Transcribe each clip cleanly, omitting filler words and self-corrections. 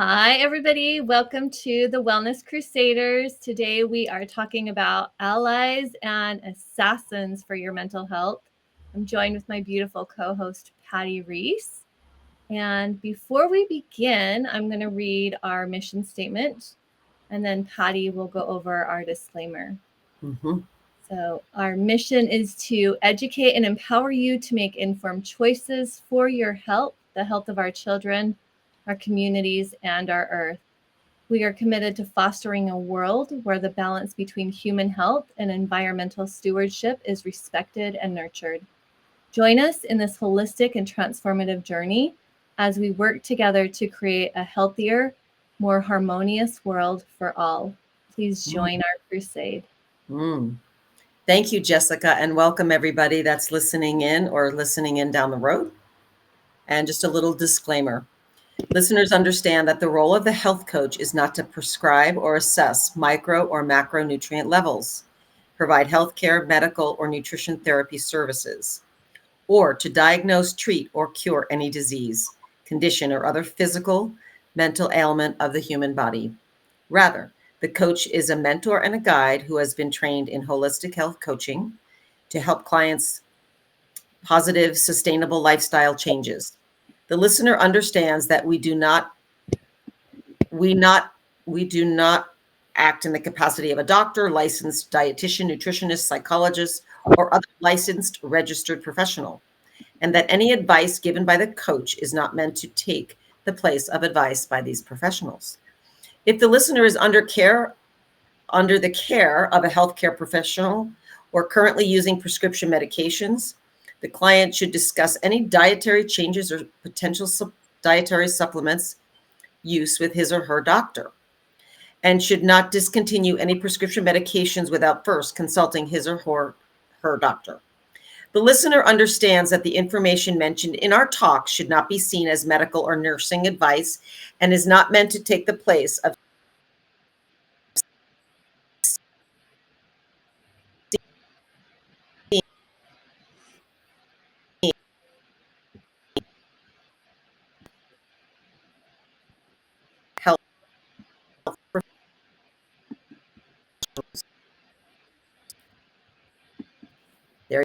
Hi, everybody. Welcome to the Wellness Crusaders. Today we are talking about allies and assassins for your mental health. I'm joined with my beautiful co-host, Patti Reiss. And before we begin, I'm going to read our mission statement, and then Patti will go over our disclaimer. So our mission is to educate and empower you to make informed choices for your health, the health of our children, our communities, and our earth. We are committed to fostering a world where the balance between human health and environmental stewardship is respected and nurtured. Join us in this holistic and transformative journey as we work together to create a healthier, more harmonious world for all. Please join our crusade. Thank you, Jessica, and welcome everybody that's listening in or listening in down the road. And just a little disclaimer. Listeners understand that the role of the health coach is not to prescribe or assess micro or macronutrient levels, provide healthcare, medical, or nutrition therapy services, or to diagnose, treat, or cure any disease, condition, or other physical, mental ailment of the human body. Rather, the coach is a mentor and a guide who has been trained in holistic health coaching to help clients positive, sustainable lifestyle changes. The listener understands that we do not act in the capacity of a doctor, licensed dietitian, nutritionist, psychologist, or other licensed registered professional, and that any advice given by the coach is not meant to take the place of advice by these professionals. If the listener is under the care of a healthcare professional or currently using prescription medications, the client should discuss any dietary changes or potential dietary supplements use with his or her doctor, and should not discontinue any prescription medications without first consulting his or her doctor. The listener understands that the information mentioned in our talk should not be seen as medical or nursing advice and is not meant to take the place of health professionals. There.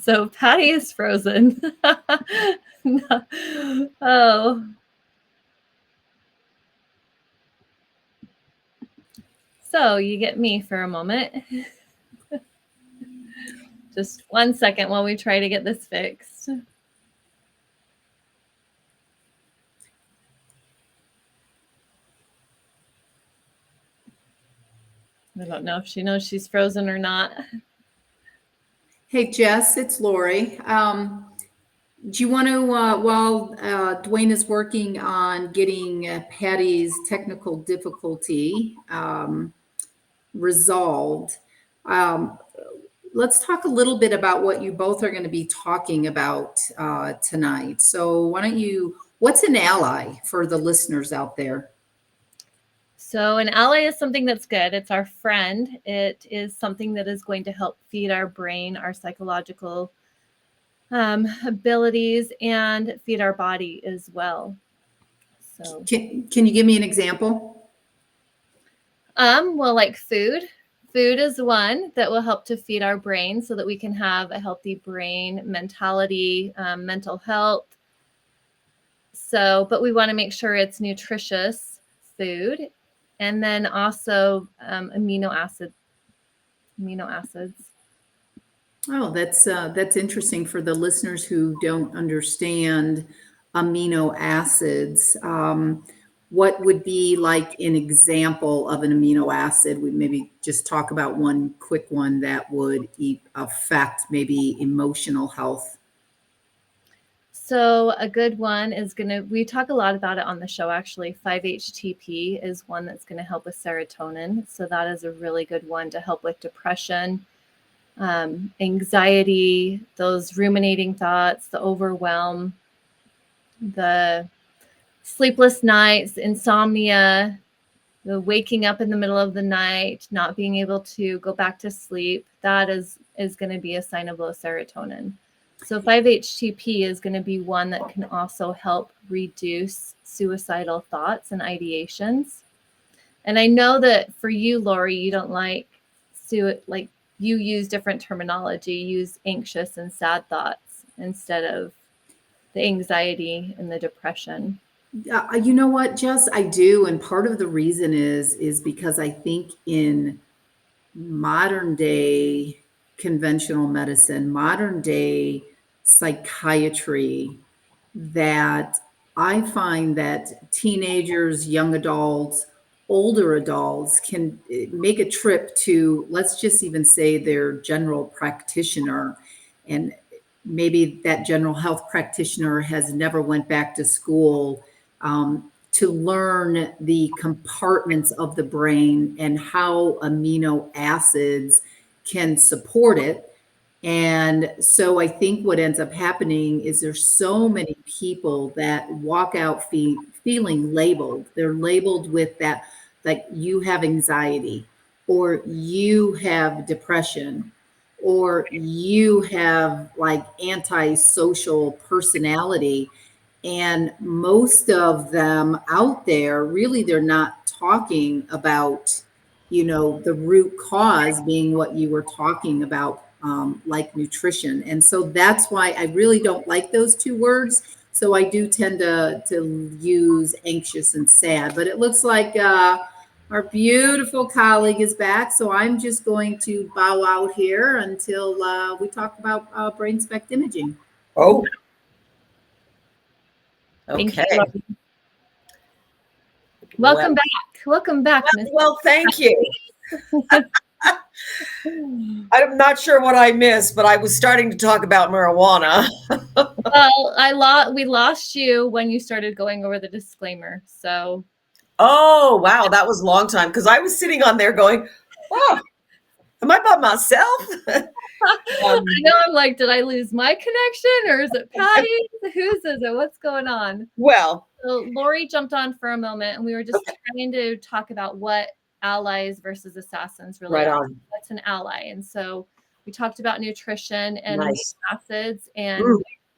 So Patti is frozen. No. Oh. So you get me for a moment. Just 1 second while we try to get this fixed. I don't know if she knows she's frozen or not. Hey, Jess, it's Lori. Do you want to, while Dwayne is working on getting Patty's technical difficulty resolved, let's talk a little bit about what you both are going to be talking about tonight. So what's an ally for the listeners out there? So an ally is something that's good. It's our friend. It is something that is going to help feed our brain, our psychological abilities, and feed our body as well. So can you give me an example? Well, like food. Food is one that will help to feed our brain so that we can have a healthy brain, mentality, mental health. So, but we want to make sure it's nutritious food. And then also amino acids. Oh, that's interesting for the listeners who don't understand amino acids. what would be like an example of an amino acid? We maybe just talk about one quick one that would affect maybe emotional health. So a good one is we talk a lot about it on the show, actually. 5-HTP is one that's going to help with serotonin. So that is a really good one to help with depression, anxiety, those ruminating thoughts, the overwhelm, the sleepless nights, insomnia, the waking up in the middle of the night, not being able to go back to sleep. That is going to be a sign of low serotonin. So 5-HTP is going to be one that can also help reduce suicidal thoughts and ideations. And I know that for you, Lori, you don't like you use different terminology. You use anxious and sad thoughts instead of the anxiety and the depression. You know what, Jess, I do. And part of the reason is because I think in modern day conventional medicine, modern day psychiatry, that I find that teenagers, young adults, older adults can make a trip to, let's just even say, their general practitioner, and maybe that general health practitioner has never went back to school to learn the compartments of the brain and how amino acids can support it. And so I think what ends up happening is there's so many people that walk out feeling labeled. They're labeled with that, like you have anxiety, or you have depression, or you have like antisocial personality. And most of them out there, really, they're not talking about, the root cause being what you were talking about, like nutrition. And so that's why I really don't like those two words. So I do tend to use anxious and sad. But it looks like our beautiful colleague is back. So I'm just going to bow out here until we talk about brain spect imaging. Oh, Thank you, okay. Lori. Well, Welcome back. Welcome back, Miss. well, thank you. I'm not sure what I missed, but I was starting to talk about marijuana. Well, we lost you when you started going over the disclaimer. So, Oh, wow, that was a long time because I was sitting on there going, "Oh, am I by myself?" I know I'm like, did I lose my connection or is it Patty's? Whose is it? What's going on? Well, So Lori jumped on for a moment and we were just trying to talk about what allies versus assassins really right are. on. What's an ally? And so we talked about nutrition and Nice. acids, and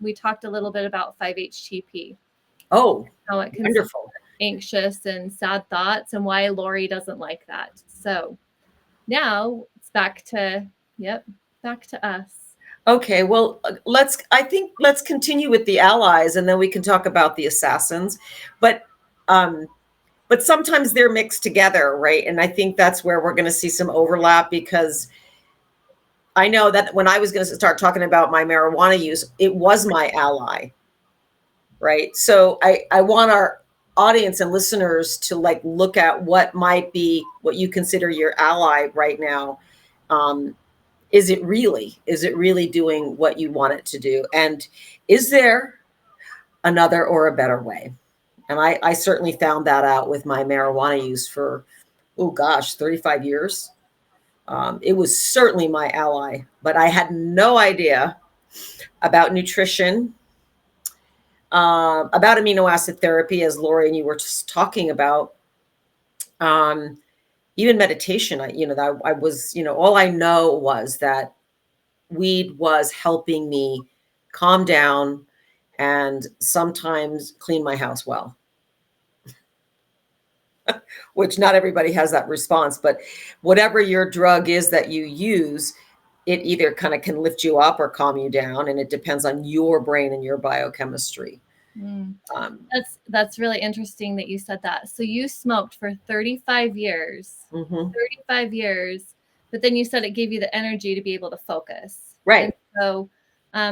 we talked a little bit about 5-HTP. Oh, How it can wonderful. anxious and sad thoughts and why Lori doesn't like that. So now it's back to us. Okay, well, I think let's continue with the allies and then we can talk about the assassins. Um but sometimes they're mixed together, right? And I think that's where we're going to see some overlap because I know that when I was going to start talking about my marijuana use, it was my ally, right? So I want our audience and listeners to like look at what might be what you consider your ally right now. Is it really doing what you want it to do? And is there another or a better way? And I certainly found that out with my marijuana use for, oh gosh, 35 years. It was certainly my ally, but I had no idea about nutrition, about amino acid therapy, as Lori and you were just talking about. Um, Even meditation, I was, all I know was that weed was helping me calm down and sometimes clean my house well, which not everybody has that response. But whatever your drug is that you use, it either kind of can lift you up or calm you down. And it depends on your brain and your biochemistry. That's really interesting that you said that. So you smoked for 35 years, 35 years, but then you said it gave you the energy to be able to focus. Right. And so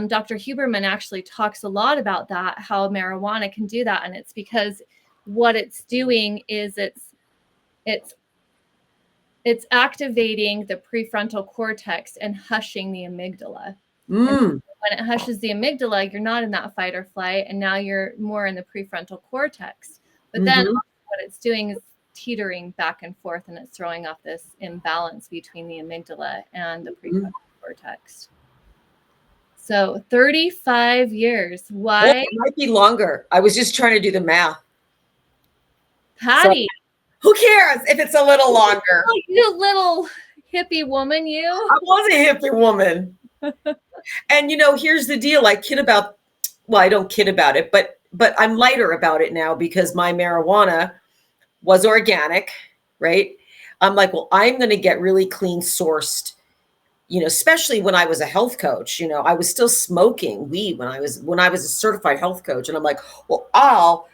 Dr. Huberman actually talks a lot about that, how marijuana can do that. And it's because what it's doing is it's activating the prefrontal cortex and hushing the amygdala. And Mm. when it hushes the amygdala, you're not in that fight or flight, and now you're more in the prefrontal cortex. But then what it's doing is teetering back and forth, and it's throwing off this imbalance between the amygdala and the prefrontal cortex. So 35 years. Well, Why? it might be longer. I was just trying to do the math. Patty, Who cares if it's a little longer? oh, you little hippie woman, you. I was a hippie woman. And here's the deal. I kid about, well, I don't kid about it, but I'm lighter about it now because my marijuana was organic, right? I'm like, well, I'm going to get really clean sourced, especially when I was a health coach. I was still smoking weed when I was a certified health coach. And I'm like, well, I'll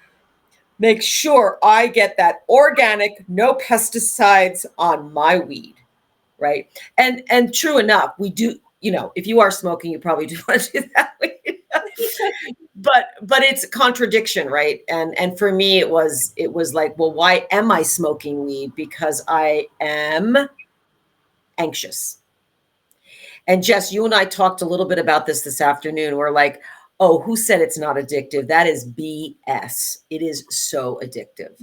make sure I get that organic, no pesticides on my weed, right? And true enough, we do, if you are smoking, you probably do want to do that. but it's a contradiction, right? And for me, it was like, well, why am I smoking weed? Because I am anxious. And Jess, you and I talked a little bit about this afternoon. We're like, oh, who said it's not addictive? That is BS. It is so addictive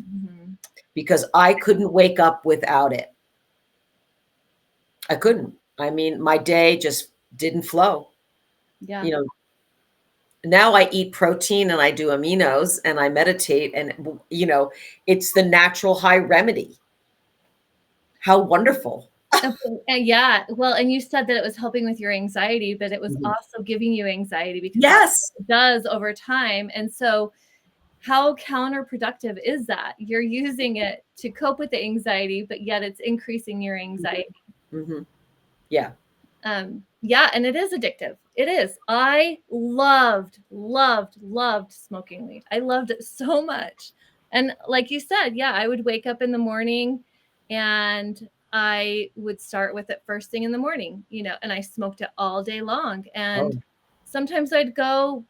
because I couldn't wake up without it. I couldn't. I mean, my day just didn't flow. Yeah. Now I eat protein and I do aminos and I meditate, and it's the natural high remedy. How wonderful. Yeah. Well, and you said that it was helping with your anxiety, but it was also giving you anxiety because yes, it does over time. And so how counterproductive is that? You're using it to cope with the anxiety, but yet it's increasing your anxiety. Yeah. Yeah. And it is addictive. It is. I loved smoking weed. I loved it so much. And like you said, yeah, I would wake up in the morning and I would start with it first thing in the morning, and I smoked it all day long. And sometimes I'd go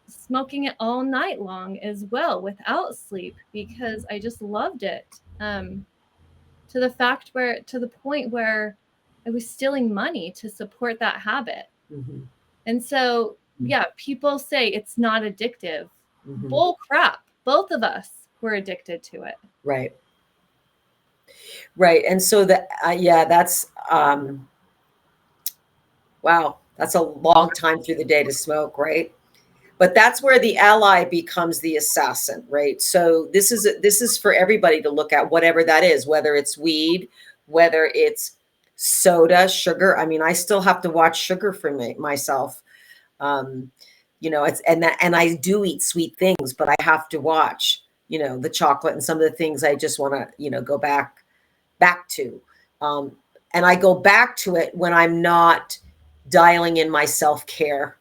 smoking it all night long as well without sleep because I just loved it. To the point where I was stealing money to support that habit. And so, yeah, people say it's not addictive. Bull crap. Both of us were addicted to it. Right. And so that's wow, that's a long time through the day to smoke, right? But that's where the ally becomes the assassin, right? So this is for everybody to look at, whatever that is, whether it's weed, whether it's soda, sugar. I mean, I still have to watch sugar for myself. It's and I do eat sweet things, but I have to watch, the chocolate and some of the things I just want to, go back to. And I go back to it when I'm not dialing in my self-care.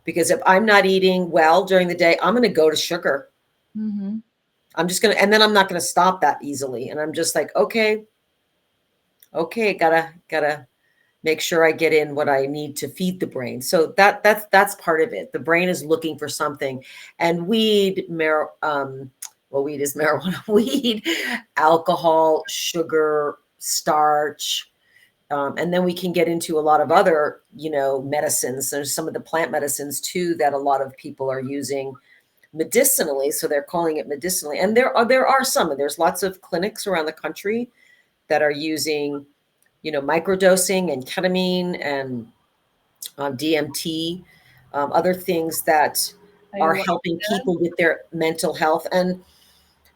Because if I'm not eating well during the day, I'm going to go to sugar. I'm just going to, and then I'm not going to stop that easily. And I'm just like, okay, gotta make sure I get in what I need to feed the brain. So that's part of it. The brain is looking for something, and weed is marijuana, weed, alcohol, sugar, starch. And then we can get into a lot of other, medicines. There's some of the plant medicines too that a lot of people are using medicinally. So they're calling it medicinally. And there are some, and there's lots of clinics around the country that are using, microdosing and ketamine and DMT, other things that are helping people with their mental health. And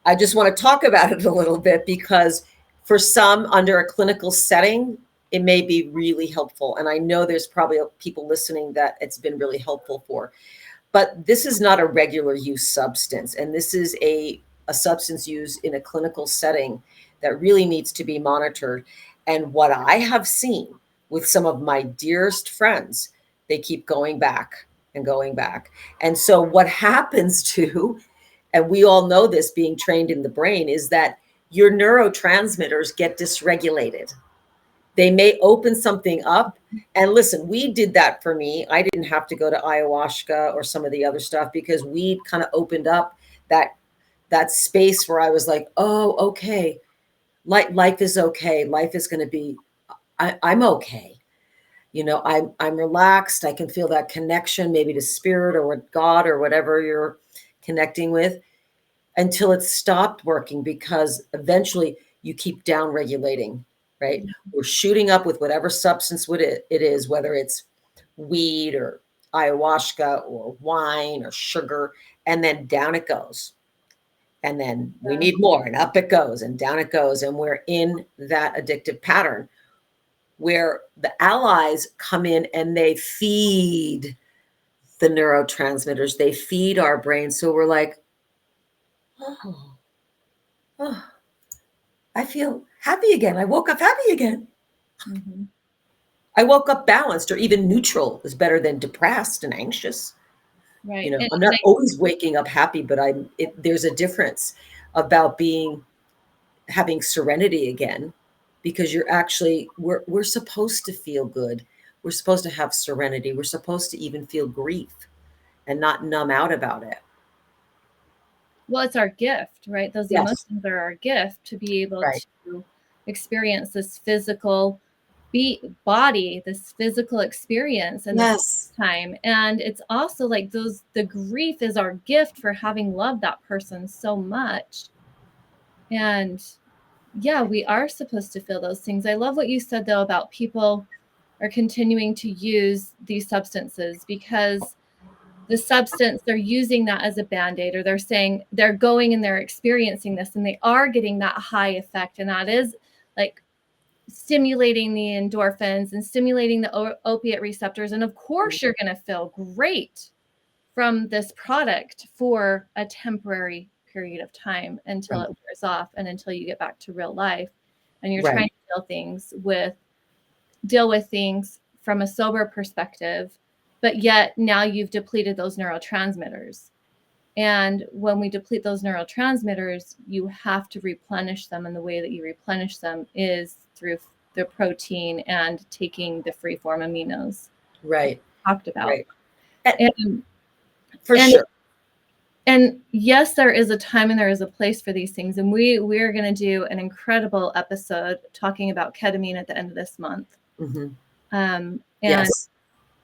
I just want to talk about it a little bit because for some, under a clinical setting, it may be really helpful. And I know there's probably people listening that it's been really helpful for. But this is not a regular use substance. And this is a substance used in a clinical setting that really needs to be monitored. And what I have seen with some of my dearest friends, they keep going back and going back. And so what happens to, and we all know this being trained in the brain, is that your neurotransmitters get dysregulated. They may open something up. And listen, weed did that for me. I didn't have to go to ayahuasca or some of the other stuff because weed kind of opened up that that space where I was like, oh, okay, life is okay. Life is going to be, I'm okay. I'm relaxed. I can feel that connection, maybe to spirit or with God or whatever you're connecting with, until it stopped working, because eventually you keep down regulating, right? We're shooting up with whatever substance it is, whether it's weed or ayahuasca or wine or sugar, and then down it goes. And then we need more, and up it goes, and down it goes. And we're in that addictive pattern where the allies come in and they feed the neurotransmitters, they feed our brain. So we're like, oh, oh, I feel happy again. I woke up happy again. Mm-hmm. I woke up balanced, or even neutral is better than depressed and anxious. Right. I'm not always waking up happy, but there's a difference about having serenity again, because we're supposed to feel good. We're supposed to have serenity. We're supposed to even feel grief and not numb out about it. Well, it's our gift, right? Those Yes. emotions are our gift to be able Right. to experience this physical body, this physical experience in Yes. this time. And it's also like the grief is our gift for having loved that person so much. And yeah, we are supposed to feel those things. I love what you said, though, about people are continuing to use these substances because the substance, they're using that as a band-aid, or they're saying they're going and they're experiencing this and they are getting that high effect. And that is like stimulating the endorphins and stimulating the opiate receptors. And of course, you're going to feel great from this product for a temporary period of time until it wears off and until you get back to real life. And you're trying to deal with things from a sober perspective, but yet now you've depleted those neurotransmitters. And when we deplete those neurotransmitters, you have to replenish them. And the way that you replenish them is through the protein and taking the free form aminos. Right. Talked about. Right. And for sure. And yes, there is a time and there is a place for these things. And we're going to do an incredible episode talking about ketamine at the end of this month. Mm-hmm. Yes.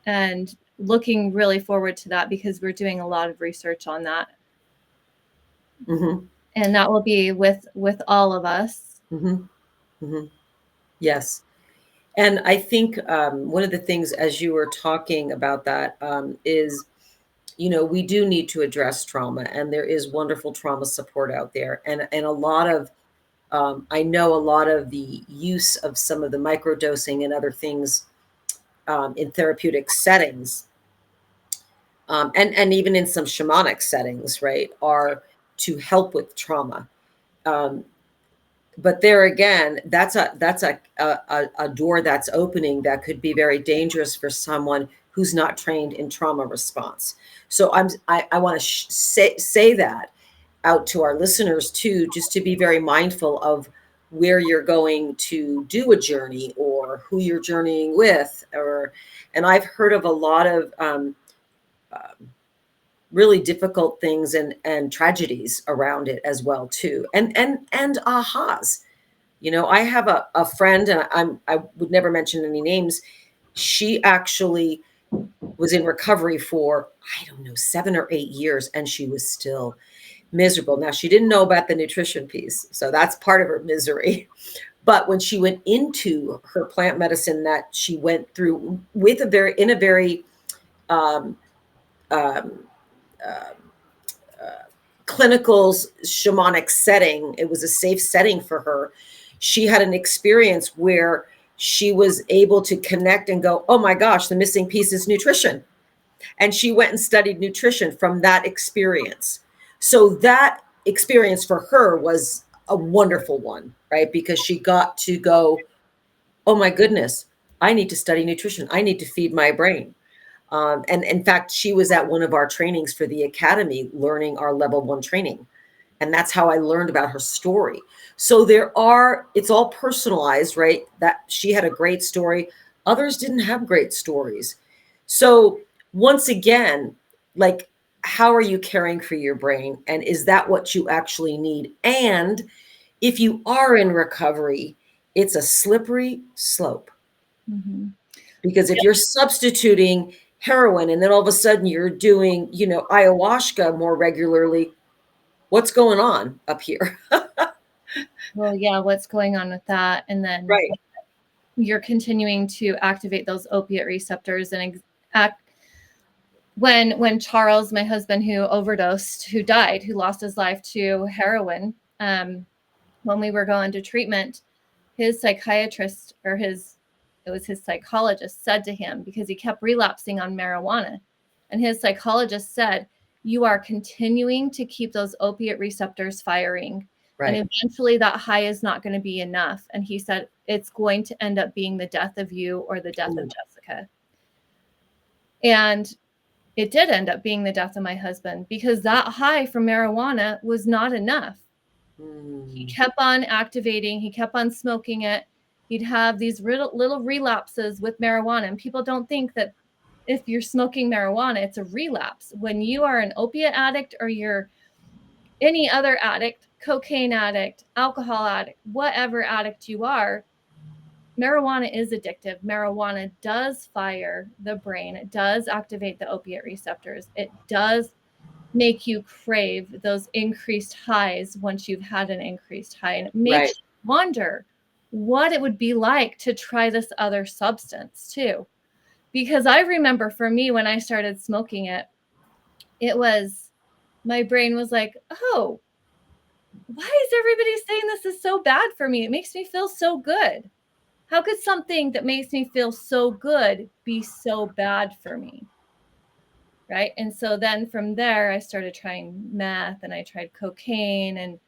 And looking really forward to that, because we're doing a lot of research on that. Mm-hmm. And that will be with all of us. Mm-hmm. Mm-hmm. Yes. And I think one of the things, as you were talking about that, is, we do need to address trauma, and there is wonderful trauma support out there. And a lot of, I know a lot of the use of some of the microdosing and other things in therapeutic settings, and even in some shamanic settings, right, are to help with trauma. But there again, that's a door that's opening that could be very dangerous for someone who's not trained in trauma response. So I want to say that out to our listeners too, just to be very mindful of where you're going to do a journey or who you're journeying with. And I've heard of a lot of really difficult things and tragedies around it as well too, and ahas. I have a friend, and I would never mention any names. She actually was in recovery for, I don't know, 7 or 8 years, and she was still miserable. Now, she didn't know about the nutrition piece, so that's part of her misery. But when she went into her plant medicine that she went through with in a very clinical shamanic setting, it was a safe setting for her. She had an experience where she was able to connect and go, oh my gosh, the missing piece is nutrition. And she went and studied nutrition from that experience. So that experience for her was a wonderful one, right? Because she got to go, oh my goodness, I need to study nutrition. I need to feed my brain. And in fact, she was at one of our trainings for the academy, learning our level 1 training. And that's how I learned about her story. So it's all personalized, right? That she had a great story. Others didn't have great stories. So once again, like how are you caring for your brain? And is that what you actually need? And if you are in recovery, it's a slippery slope. Mhm. Because if you're substituting heroin and then all of a sudden you're doing, ayahuasca more regularly, what's going on up here? Well, yeah, what's going on with that? And then Right. you're continuing to activate those opiate receptors and act when Charles, my husband, who overdosed, who died, who lost his life to heroin, when we were going to treatment, his psychiatrist it was his psychologist said to him, because he kept relapsing on marijuana, and his psychologist said, you are continuing to keep those opiate receptors firing, and Right. eventually that high is not going to be enough. And he said, it's going to end up being the death of you or the death of Mm. Jessica. And it did end up being the death of my husband, because that high from marijuana was not enough. He Mm. kept on activating, he kept on smoking it. He'd have these little relapses with marijuana. And people don't think that if you're smoking marijuana, it's a relapse. When you are an opiate addict, or you're any other addict, cocaine addict, alcohol addict, whatever addict you are, marijuana is addictive. Marijuana does fire the brain. It does activate the opiate receptors. It does make you crave those increased highs once you've had an increased high. And it makes Right. you wonder what it would be like to try this other substance too. Because I remember for me, when I started smoking it, my brain was like, oh, why is everybody saying this is so bad for me? It makes me feel so good. How could something that makes me feel so good be so bad for me? Right. And so then from there, I started trying meth, and I tried cocaine, and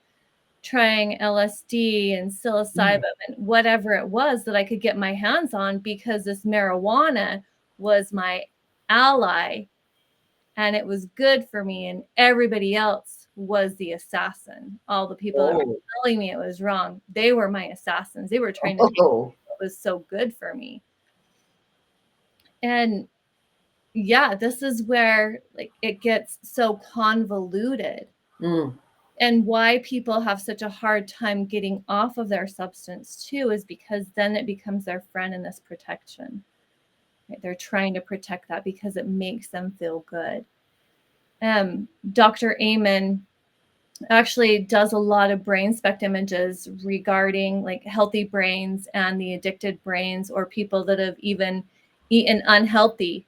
trying LSD and psilocybin Mm. and whatever it was that I could get my hands on, because this marijuana was my ally and it was good for me. And everybody else was the assassin. All the people that were Oh. telling me it was wrong, they were my assassins. They were trying to take Oh. what was so good for me. And yeah, this is where like it gets so convoluted, Mm. and why people have such a hard time getting off of their substance too, is because then it becomes their friend in this protection. Right? They're trying to protect that because it makes them feel good. Dr. Amen actually does a lot of brain spect images regarding like healthy brains and the addicted brains, or people that have even eaten unhealthy.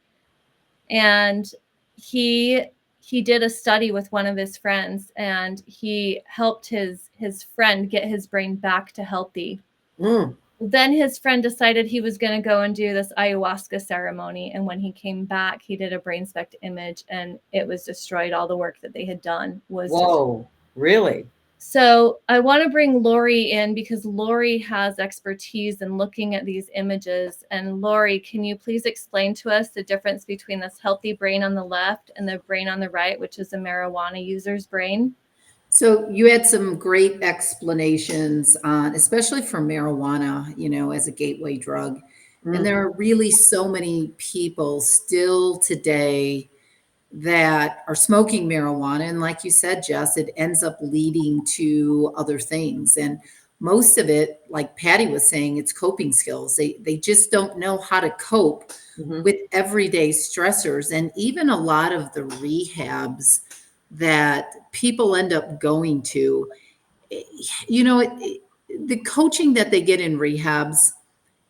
And he did a study with one of his friends, and he helped his friend get his brain back to healthy. Mm. Then his friend decided he was going to go and do this ayahuasca ceremony, and when he came back, he did a brain spect image, and it was destroyed. All the work that they had done was destroyed. Whoa. Really? So I want to bring Lori in, because Lori has expertise in looking at these images. And Lori, can you please explain to us the difference between this healthy brain on the left and the brain on the right, which is a marijuana user's brain? So you had some great explanations on, especially for marijuana, as a gateway drug. And Mm. there are really so many people still today that are smoking marijuana. And like you said, Jess, it ends up leading to other things. And most of it, like Patty was saying, it's coping skills. They just don't know how to cope Mm-hmm. with everyday stressors. And even a lot of the rehabs that people end up going to, you know, the coaching that they get in rehabs,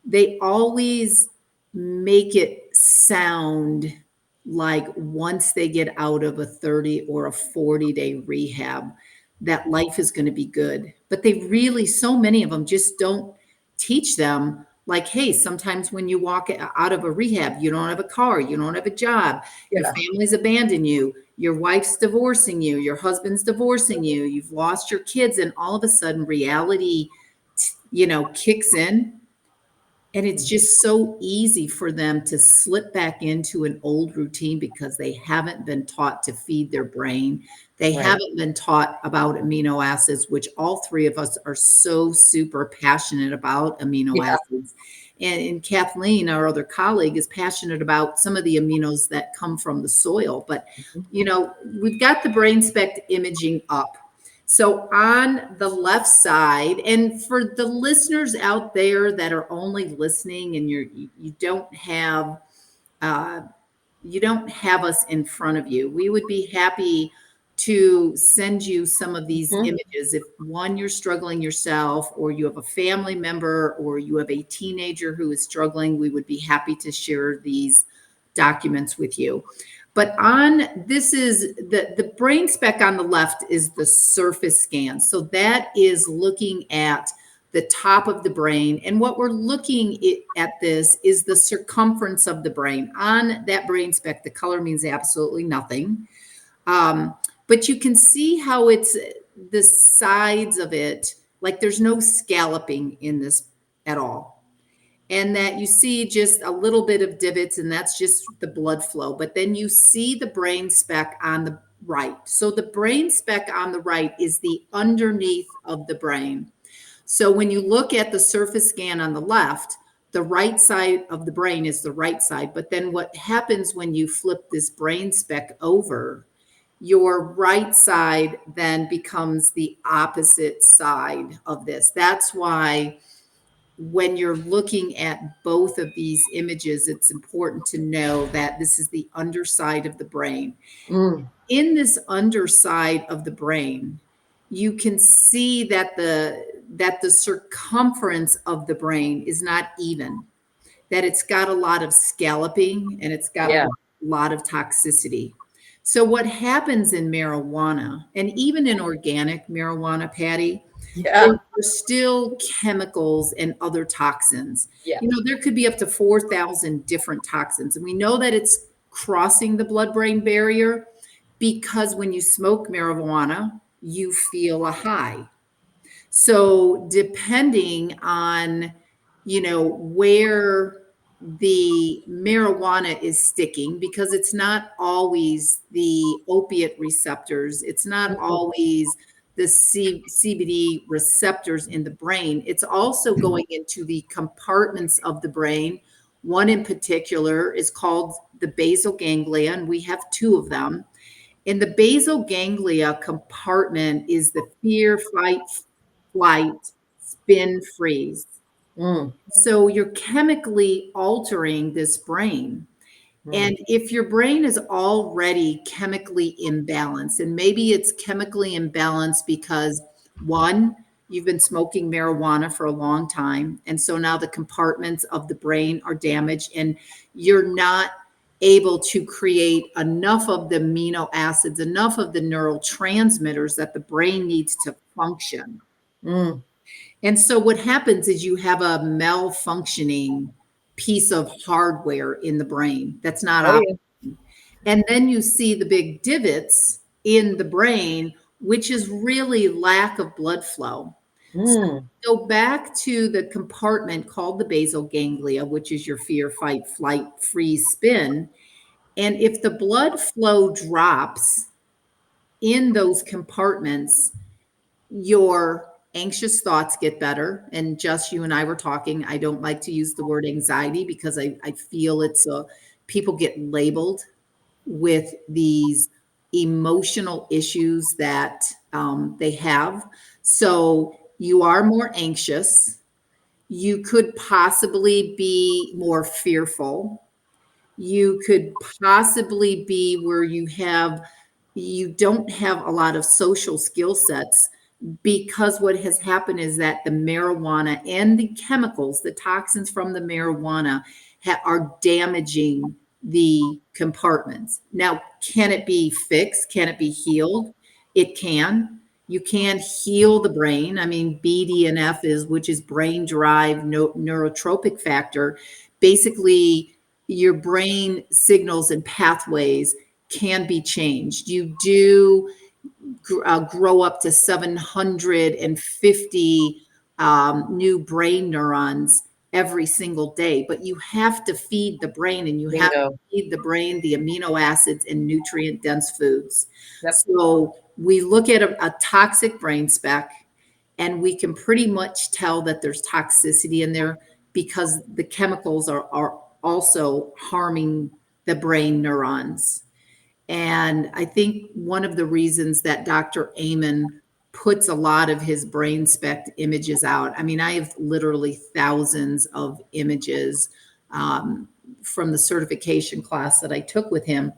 they always make it sound like once they get out of a 30 or a 40-day rehab, that life is going to be good. But they really, so many of them just don't teach them, like, hey, sometimes when you walk out of a rehab, you don't have a car, you don't have a job, your Yeah. family's abandoned you, your wife's divorcing you, your husband's divorcing you, you've lost your kids, and all of a sudden reality, kicks in. And it's just so easy for them to slip back into an old routine because they haven't been taught to feed their brain. They Right. haven't been taught about amino acids, which all three of us are so super passionate about amino Yeah. acids. and Kathleen, our other colleague, is passionate about some of the aminos that come from the soil. But, Mhm. we've got the brain spec imaging up. So on the left side, and for the listeners out there that are only listening and you don't have uh, you don't have us in front of you, we would be happy to send you some of these Mhm. images. If one, you're struggling yourself, or you have a family member, or you have a teenager who is struggling, we would be happy to share these documents with you. But on this is the brain spec on the left is the surface scan. So that is looking at the top of the brain. And what we're looking at this is the circumference of the brain. On that brain spec, the color means absolutely nothing. But you can see how it's the sides of it, like there's no scalloping in this at all. And that you see just a little bit of divots, and that's just the blood flow. But then you see the brain speck on the right. So the brain speck on the right is the underneath of the brain. So when you look at the surface scan on the left, the right side of the brain is the right side. But then what happens when you flip this brain speck over, your right side then becomes the opposite side of this. That's why when you're looking at both of these images, it's important to know that this is the underside of the brain. Mm. In this underside of the brain, you can see that the circumference of the brain is not even, that it's got a lot of scalloping and it's got a Yeah. lot of toxicity. So what happens in marijuana, and even in organic marijuana, Patty, Yeah. there's still chemicals and other toxins. Yeah. There could be up to 4,000 different toxins. And we know that it's crossing the blood-brain barrier because when you smoke marijuana, you feel a high. So depending on, where the marijuana is sticking, because it's not always the opiate receptors, it's not Mhm. always the CBD receptors in the brain. It's also going into the compartments of the brain. One in particular is called the basal ganglia, and we have two of them. In the basal ganglia compartment is the fear, fight, flight, spin, freeze. Mm. So you're chemically altering this brain. Mm. And if your brain is already chemically imbalanced, and maybe it's chemically imbalanced because one, you've been smoking marijuana for a long time. And so now the compartments of the brain are damaged, and you're not able to create enough of the amino acids, enough of the neurotransmitters that the brain needs to function. Mm. And so what happens is you have a malfunctioning piece of hardware in the brain that's not Oh yeah. operating. And then you see the big divots in the brain, which is really lack of blood flow. So Mm. go back to the compartment called the basal ganglia, which is your fear, fight, flight, freeze, spin. And if the blood flow drops in those compartments, your anxious thoughts get better. And just you and I were talking, I don't like to use the word anxiety because I feel people get labeled with these emotional issues that they have. So you are more anxious. You could possibly be more fearful. You could possibly be where you don't have a lot of social skill sets, because what has happened is that the marijuana and the chemicals, the toxins from the marijuana, are damaging the compartments. Now, can it be fixed? Can it be healed? It can. You can heal the brain. I mean, BDNF which is brain derived neurotropic factor. Basically, your brain signals and pathways can be changed. You do grow up to 750 new brain neurons every single day. But you have to feed the brain, and you have to Bingo. feed the brain the amino acids and nutrient dense foods. Yep. So we look at a toxic brain spec, and we can pretty much tell that there's toxicity in there because the chemicals are also harming the brain neurons. And I think one of the reasons that Dr. Amen puts a lot of his brain spec images out, I mean, I have literally thousands of images from the certification class that I took with him.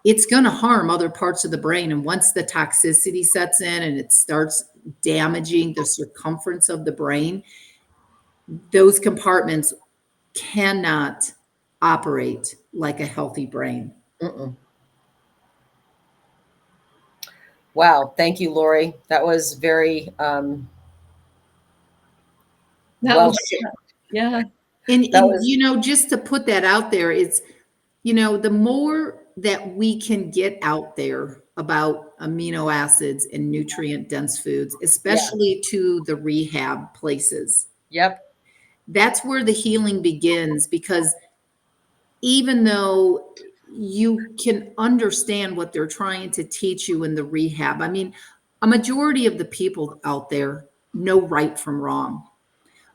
It's going to harm other parts of the brain. And once the toxicity sets in and it starts damaging the circumference of the brain, those compartments cannot operate like a healthy brain. Mm-mm. Wow. Thank you, Lori. That was very That well was, shared. yeah. That And was, just to put that out there, it's, the more that we can get out there about amino acids and nutrient dense foods, yeah. especially to the rehab places, Yep. that's where the healing begins. Because even though you can understand what they're trying to teach you in the rehab, I mean, a majority of the people out there know right from wrong.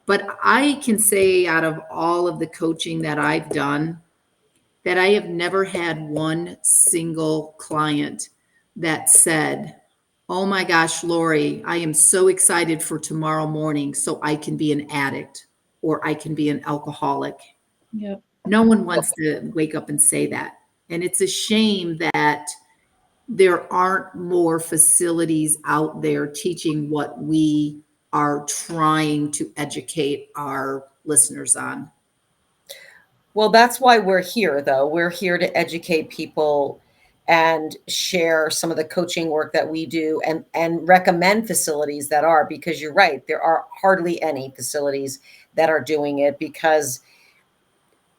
But I can say, out of all of the coaching that I've done, that I have never had one single client that said, "Oh my gosh, Lori, I am so excited for tomorrow morning so I can be an addict or I can be an alcoholic." Yep. No one wants to wake up and say that. And it's a shame that there aren't more facilities out there teaching what we are trying to educate our listeners on. Well, that's why we're here, though. We're here to educate people and share some of the coaching work that we do and recommend facilities that are, because you're right, there are hardly any facilities that are doing it because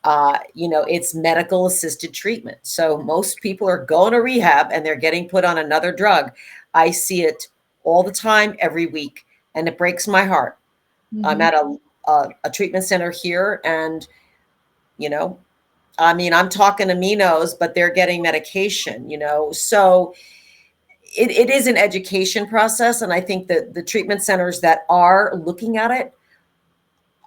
it's medical assisted treatment. So most people are going to rehab and they're getting put on another drug. I see it all the time, every week, and it breaks my heart. I'm Mm-hmm. at a treatment center here, and you know, I mean, I'm talking aminos, but they're getting medication. So it is an education process, and I think that the treatment centers that are looking at it,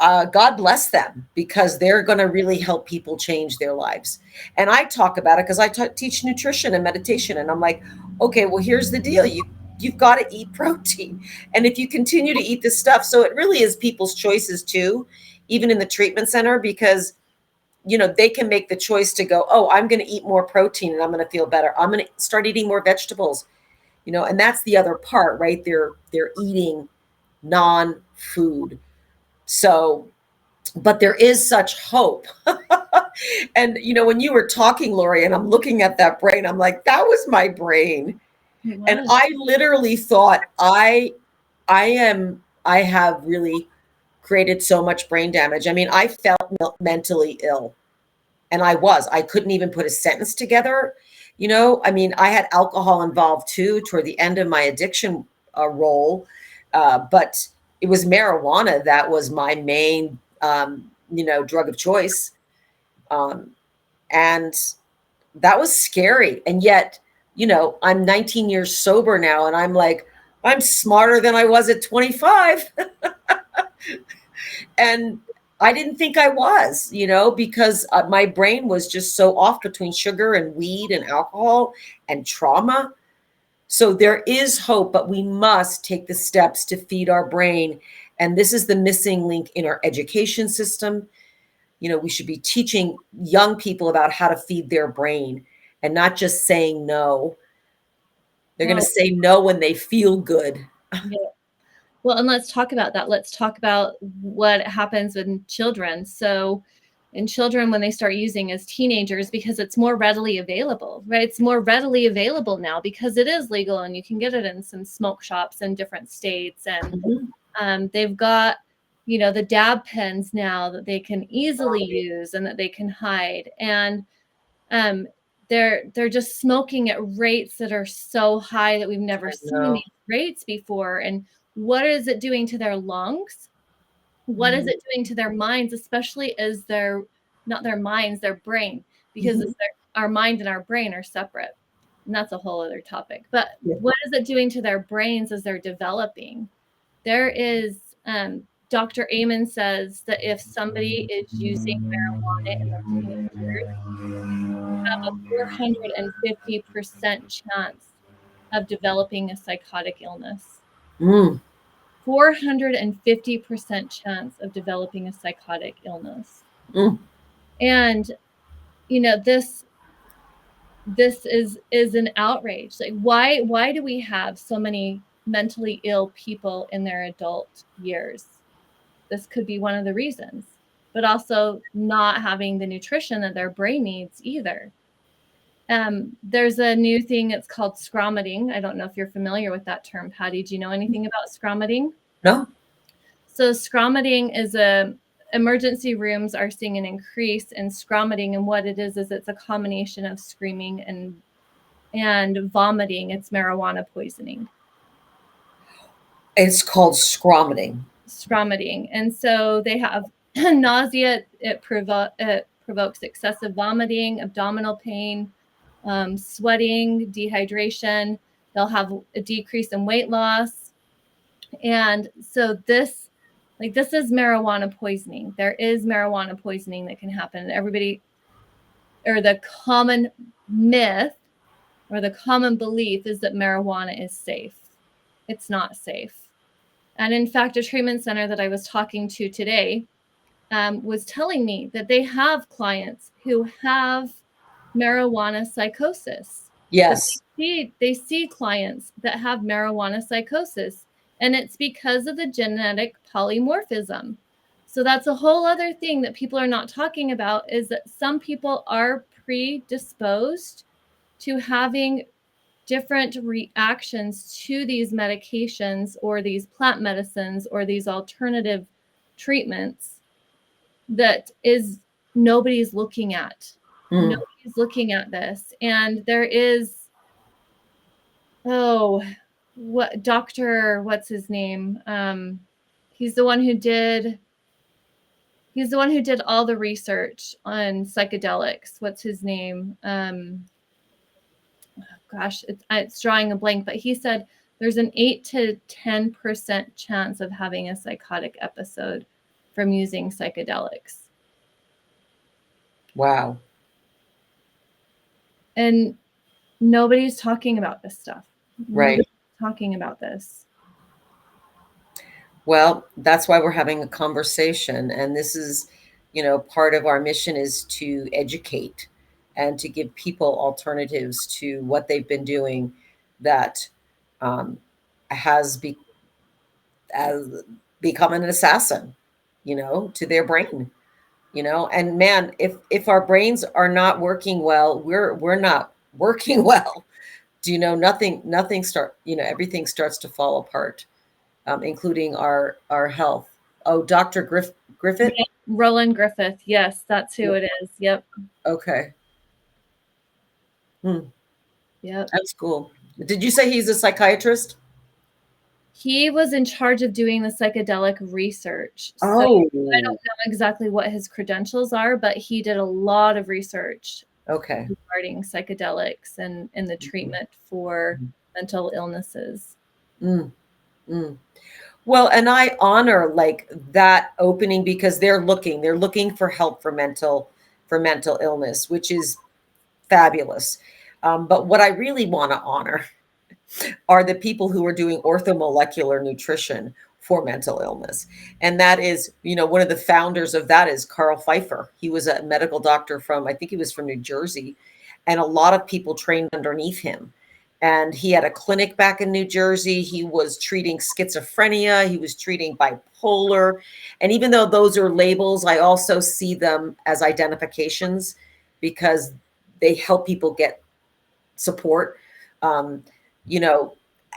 God bless them, because they're going to really help people change their lives. And I talk about it because I teach nutrition and meditation, and I'm like, okay, well, here's the deal: you've got to eat protein, and if you continue to eat this stuff, so it really is people's choices too, even in the treatment center, because they can make the choice to go, oh, I'm going to eat more protein and I'm going to feel better. I'm going to start eating more vegetables, and that's the other part, right? They're eating non-food. So, but there is such hope. And when you were talking, Lori, and I'm looking at that brain, I'm like, that was my brain. It And was. I literally thought I have really created so much brain damage. I mean, I felt mentally ill. And I couldn't even put a sentence together. I mean, I had alcohol involved too toward the end of my addiction role. But it was marijuana that was my main, drug of choice. Um, and that was scary. And yet, I'm 19 years sober now, and I'm like, I'm smarter than I was at 25. And I didn't think I was, because my brain was just so off between sugar and weed and alcohol and trauma. So there is hope, but we must take the steps to feed our brain. And this is the missing link in our education system. We should be teaching young people about how to feed their brain and not just saying no. They're going to Well, say no when they feel good. yeah. Well, and let's talk about that. Let's talk about what happens with children. So, in children, when they start using as teenagers, because it's more readily available, right? It's more readily available now because it is legal and you can get it in some smoke shops in different states. And they've got, the dab pens now that they can easily use and that they can hide. And they're just smoking at rates that are so high that we've never seen these rates before. And what is it doing to their lungs? What is it doing to their minds, especially as not their minds, their brain, because our mind and our brain are separate. And that's a whole other topic. But what is it doing to their brains as they're developing? There is Dr. Amen says that if somebody is using marijuana in their teenagers, have a 450% chance of developing a psychotic illness. Mm. 450% chance of developing a psychotic illness. Mm. And this is an outrage. Like, why do we have so many mentally ill people in their adult years? This could be one of the reasons, but also not having the nutrition that their brain needs either. There's a new thing, it's called scromating. I don't know if you're familiar with that term, Patty. Do you know anything about scromating? No. So scromating is emergency rooms are seeing an increase in scromating, and what it is it's a combination of screaming and vomiting. It's marijuana poisoning. It's called scromating. Scromating. And so they have nausea. It provokes excessive vomiting, abdominal pain, sweating, dehydration. They'll have a decrease in weight loss. And so this is marijuana poisoning. There is marijuana poisoning that can happen. Everybody, or the common myth or the common belief is that marijuana is safe. It's not safe. And in fact, a treatment center that I was talking to today was telling me that they have clients who have marijuana psychosis. Yes. They see clients that have marijuana psychosis, and it's because of the genetic polymorphism. So that's a whole other thing that people are not talking about, is that some people are predisposed to having different reactions to these medications or these plant medicines or these alternative treatments that is nobody's looking at. Nobody's looking at this. And there is, what's his name? He's the one who did all the research on psychedelics. What's his name? It's drawing a blank, but he said there's an 8 to 10% chance of having a psychotic episode from using psychedelics. Wow. And nobody's talking about this stuff. Right. Nobody's talking about this. Well, that's why we're having a conversation. And this is, part of our mission is to educate and to give people alternatives to what they've been doing that has become an assassin, to their brain. And man, if our brains are not working well, we're not working well. Everything starts to fall apart, including our health. Oh, Dr. Griffith? Yeah, Roland Griffith. Yes, that's who it is. Yep. Okay. Yep. That's cool. Did you say he's a psychiatrist? He was in charge of doing the psychedelic research. Oh. So I don't know exactly what his credentials are, but he did a lot of research regarding psychedelics and the treatment for mental illnesses. Well, and I honor that opening because they're looking for help for mental illness, which is fabulous. But what I really want to honor are the people who are doing orthomolecular nutrition for mental illness. And that is, one of the founders of that is Carl Pfeiffer. He was a medical doctor I think he was from New Jersey, and a lot of people trained underneath him. And he had a clinic back in New Jersey. He was treating schizophrenia. He was treating bipolar. And even though those are labels, I also see them as identifications because they help people get support.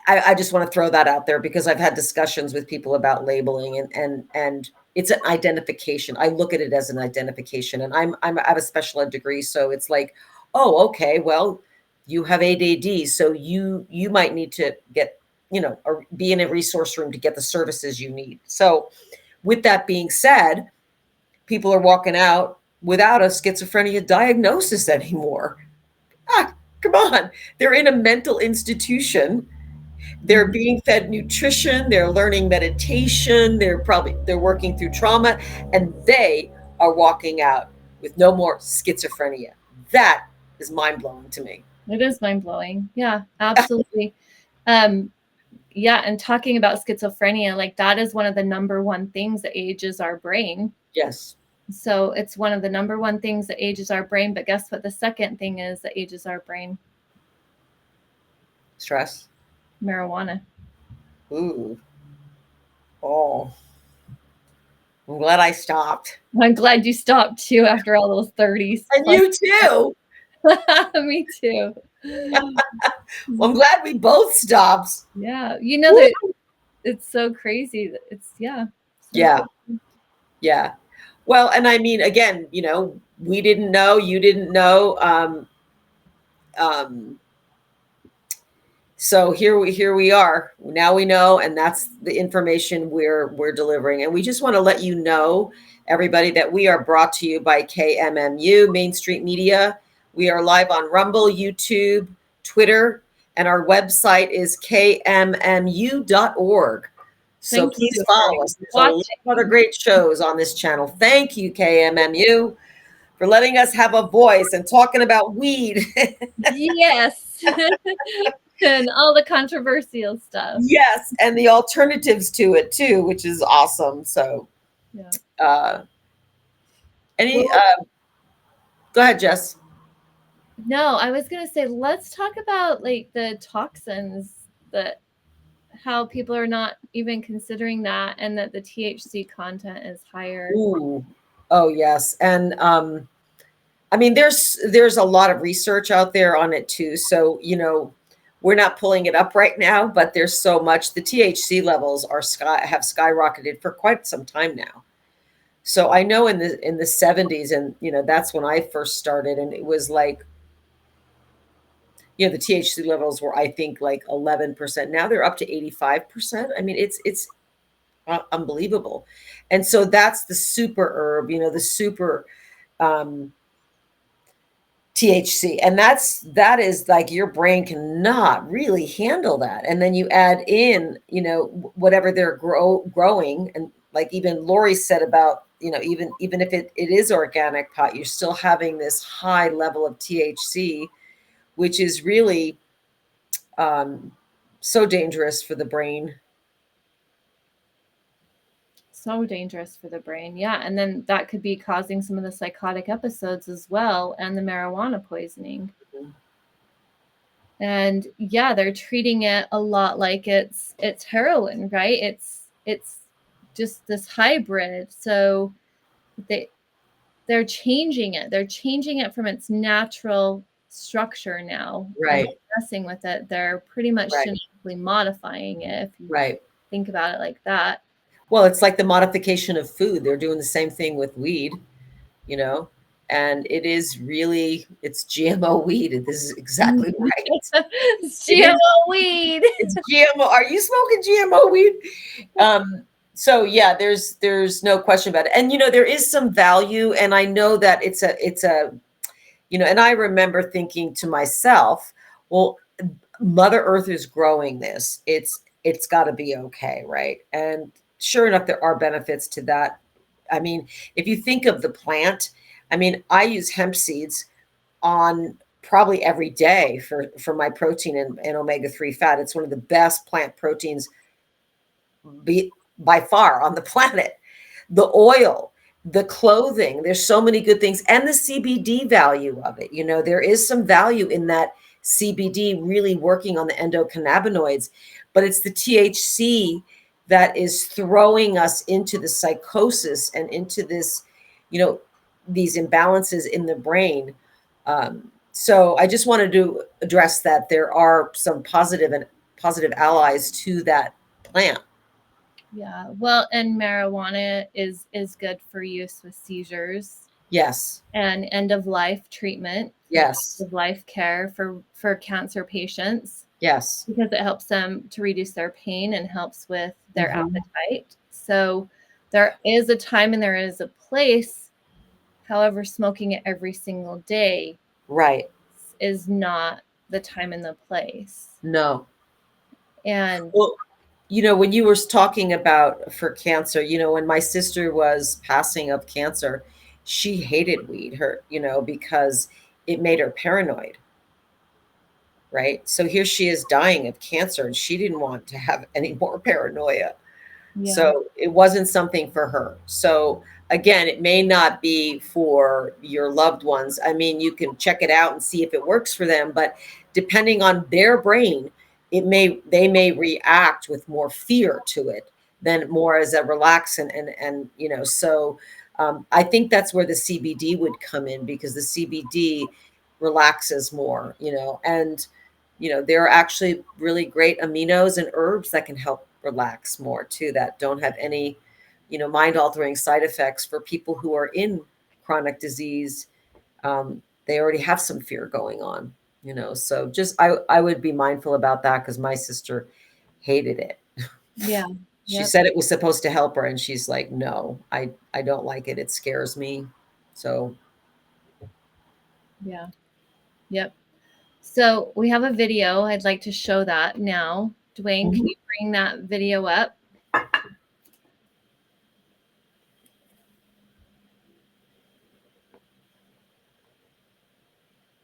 I just want to throw that out there because I've had discussions with people about labeling and it's an identification. I look at it as an identification, and I have a special ed degree. So it's like, oh, okay, well, you have ADD. So you might need to get, or be in a resource room to get the services you need. So with that being said, people are walking out without a schizophrenia diagnosis anymore. Come on. They're in a mental institution They're being fed nutrition, they're learning meditation, they're working through trauma, and they are walking out with no more schizophrenia. That is mind-blowing to me. It is mind blowing. Yeah, absolutely. Um, yeah, and talking about schizophrenia, like that is one of the number one things that ages our brain. Yes. So it's one of the number one things that ages our brain. But guess what? The second thing is that ages our brain? Stress. Marijuana. Ooh. Oh. I'm glad I stopped. I'm glad you stopped too after all those 30s. And you too. Me too. Well, I'm glad we both stopped. Yeah. You know that it's so crazy. It's yeah. So Yeah. crazy. Yeah. Well, and I mean, again, we didn't know, you didn't know. Um, so here we are. Now we know, and that's the information we're delivering. And we just want to let you know, everybody, that we are brought to you by KMMU, Main Street Media. We are live on Rumble, YouTube, Twitter, and our website is kmmu.org. So Thank please you follow for us. There's a lot of watching. other great shows on this channel. Thank you, KMMU, for letting us have a voice and talking about weed. Yes. And all the controversial stuff. Yes, and the alternatives to it too, which is awesome. So, Yeah. any Well, go ahead, Jess. no, I was gonna say let's talk about like the toxins, that how people are not even considering that, and that the THC content is higher. Ooh, oh yes, and I mean, there's a lot of research out there on it too. So we're not pulling it up right now, but there's so much. The THC levels have skyrocketed for quite some time now. So I know in the 70s, and that's when I first started, and it was like, the THC levels were, I think, like 11%. Now they're up to 85%. I mean, it's unbelievable. And so that's the super herb, the super um, THC, and that is like your brain cannot really handle that. And then you add in, whatever they're growing, and like even Lori said about, even if it is organic pot, you're still having this high level of THC, which is really so dangerous for the brain. So dangerous for the brain. Yeah. And then that could be causing some of the psychotic episodes as well, and the marijuana poisoning. Mm-hmm. And yeah, they're treating it a lot like it's heroin, right? It's just this hybrid. So they're changing it. They're changing it from its natural structure now. And Right. messing with it. They're pretty much Right. genetically modifying it, if you Right. think about it like that. Well, it's like the modification of food. They're doing the same thing with weed, and it is really, it's GMO weed. This is exactly right. It's GMO weed. It's GMO. Are you smoking GMO weed? So yeah, there's no question about it. And there is some value, and I know that it's a and I remember thinking to myself, well, Mother Earth is growing this. It's got to be okay, right? And sure enough, there are benefits to that. I mean, if you think of the plant, I mean, I use hemp seeds on probably every day for my protein and omega-3 fat. It's one of the best plant proteins by far on the planet. The oil, the clothing, there's so many good things, and the CBD value of it. There is some value in that CBD really working on the endocannabinoids, but it's the THC that is throwing us into the psychosis and into this, these imbalances in the brain. So I just wanted to address that there are some positive allies to that plant. Yeah. Well, and marijuana is good for use with seizures. Yes. And end of life treatment. Yes. End of life care for cancer patients. Yes. Because it helps them to reduce their pain and helps with their appetite. So there is a time and there is a place. However, smoking it every single day, right, is not the time and the place. No. And Well, when you were talking about for cancer, when my sister was passing of cancer, she hated weed, because it made her paranoid, right? So here she is dying of cancer, and she didn't want to have any more paranoia. yeah, So it wasn't something for her. So again, it may not be for your loved ones. I mean, you can check it out and see if it works for them, but depending on their brain, they may react with more fear to it than more as a relaxant. And so I think that's where the CBD would come in, because the CBD relaxes more, and there are actually really great aminos and herbs that can help relax more too, that don't have any, mind altering side effects for people who are in chronic disease. They already have some fear going on, so just I would be mindful about that, because my sister hated it. yeah, She yep, said it was supposed to help her, and she's like, no, I don't like it. It scares me. So yeah, yep. So we have a video. I'd like to show that now. Dwayne, can you bring that video up?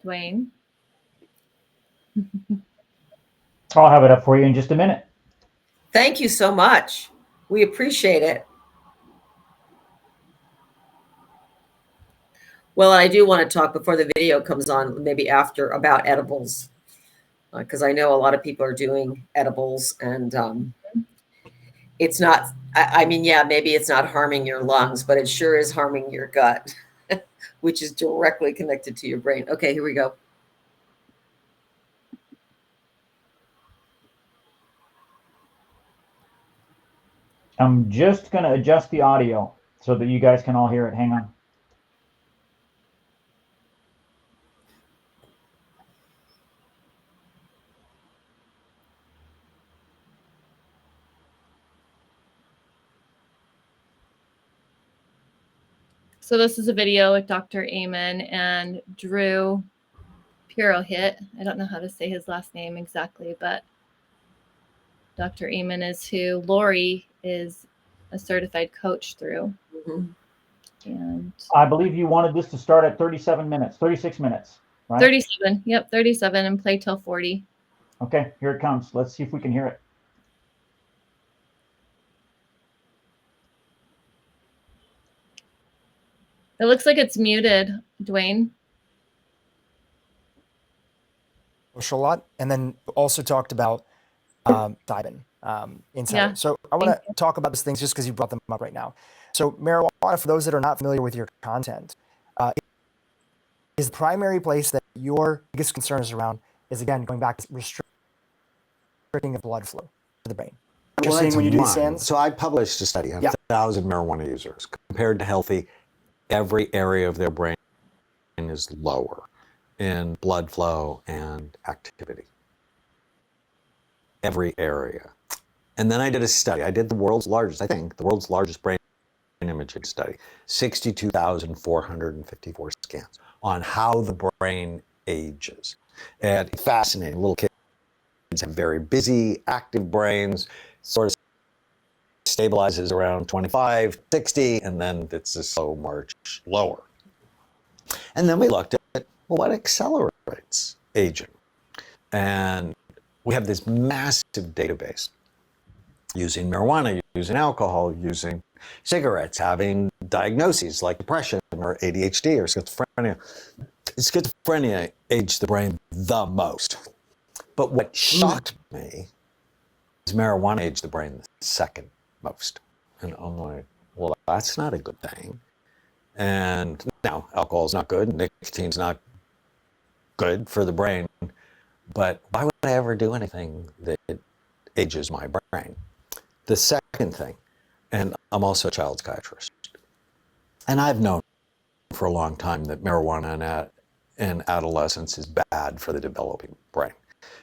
Dwayne. I'll have it up for you in just a minute. thank you so much. We appreciate it. Well, I do want to talk before the video comes on, maybe after, about edibles, because I know a lot of people are doing edibles, and it's not. I mean, yeah, maybe it's not harming your lungs, but it sure is harming your gut, which is directly connected to your brain. Okay, here we go. I'm just going to adjust the audio so that you guys can all hear it. Hang on. So this is a video with Dr. Amen and Drew Purohit. I don't know how to say his last name exactly, but Dr. Amen is who Lori is a certified coach through. Mm-hmm. And I believe you wanted this to start at 36 minutes, right? 37. Yep, 37 and play till 40. Okay, here it comes. Let's see if we can hear it. It looks like it's muted, Dwayne. A lot, and then also talked about psilocybin inside Yeah. it. So I want to talk about these things just because you brought them up right now. So marijuana, for those that are not familiar with your content, is the primary place that your biggest concern is around, is again going back to restricting of blood flow to the brain. What you're seeing when you do these scans? So I published a study on 1,000 marijuana users compared to healthy. Every area of their brain is lower in blood flow and activity. Every area. And then I did a study. I did the world's largest brain imaging study, 62,454 scans on how the brain ages. And it's fascinating. Little kids have very busy, active brains, sort of stabilizes around 25, 60, and then it's a slow march lower. And then we looked at, well, what accelerates aging? And we have this massive database using marijuana, using alcohol, using cigarettes, having diagnoses like depression or ADHD or schizophrenia. Schizophrenia aged the brain the most. But what shocked me is marijuana aged the brain the second most. And I'm like, well, that's not a good thing. And now, alcohol is not good, nicotine's not good for the brain, but why would I ever do anything that ages my brain? The second thing, and I'm also a child psychiatrist, and I've known for a long time that marijuana in adolescence is bad for the developing brain.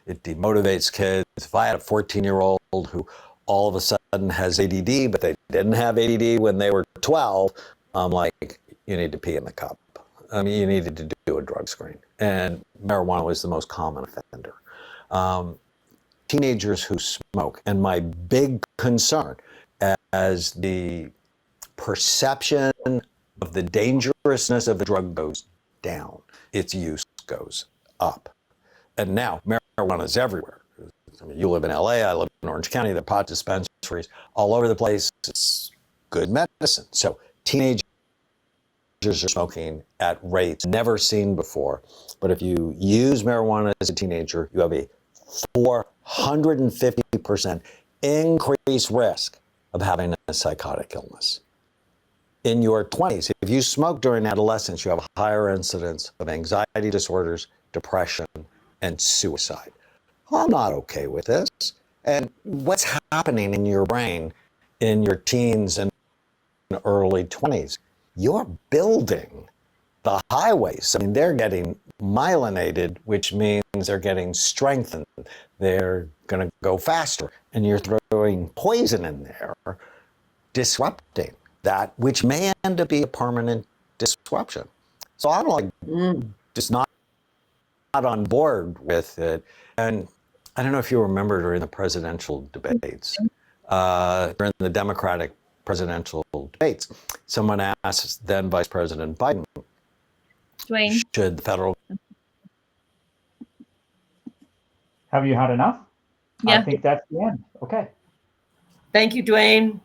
It demotivates kids. If I had a 14-year-old who all of a sudden has ADD, but they didn't have ADD when they were 12, I'm like, you need to pee in the cup. I mean, you needed to do a drug screen. And marijuana was the most common offender. teenagers who smoke. And my big concern, as the perception of the dangerousness of the drug goes down, its use goes up. And now marijuana is everywhere. I mean, you live in LA, I live in Orange County, there are pot dispensaries all over the place. It's good medicine. So teenagers are smoking at rates never seen before. But if you use marijuana as a teenager, you have a 450% increased risk of having a psychotic illness. In your 20s, if you smoke during adolescence, you have a higher incidence of anxiety disorders, depression, and suicide. Well, I'm not okay with this. And what's happening in your brain in your teens and early 20s? You're building the highways. I mean, they're getting myelinated, which means they're getting strengthened. They're going to go faster. And you're throwing poison in there, disrupting that, which may end up being a permanent disruption. So I'm like, just not on board with it. And I don't know if you remember during the presidential debates, during the Democratic presidential debates, someone asked then Vice President Biden, Dwayne, should the federal... Have you had enough? Yeah. I think that's the end. Okay. Thank you, Dwayne.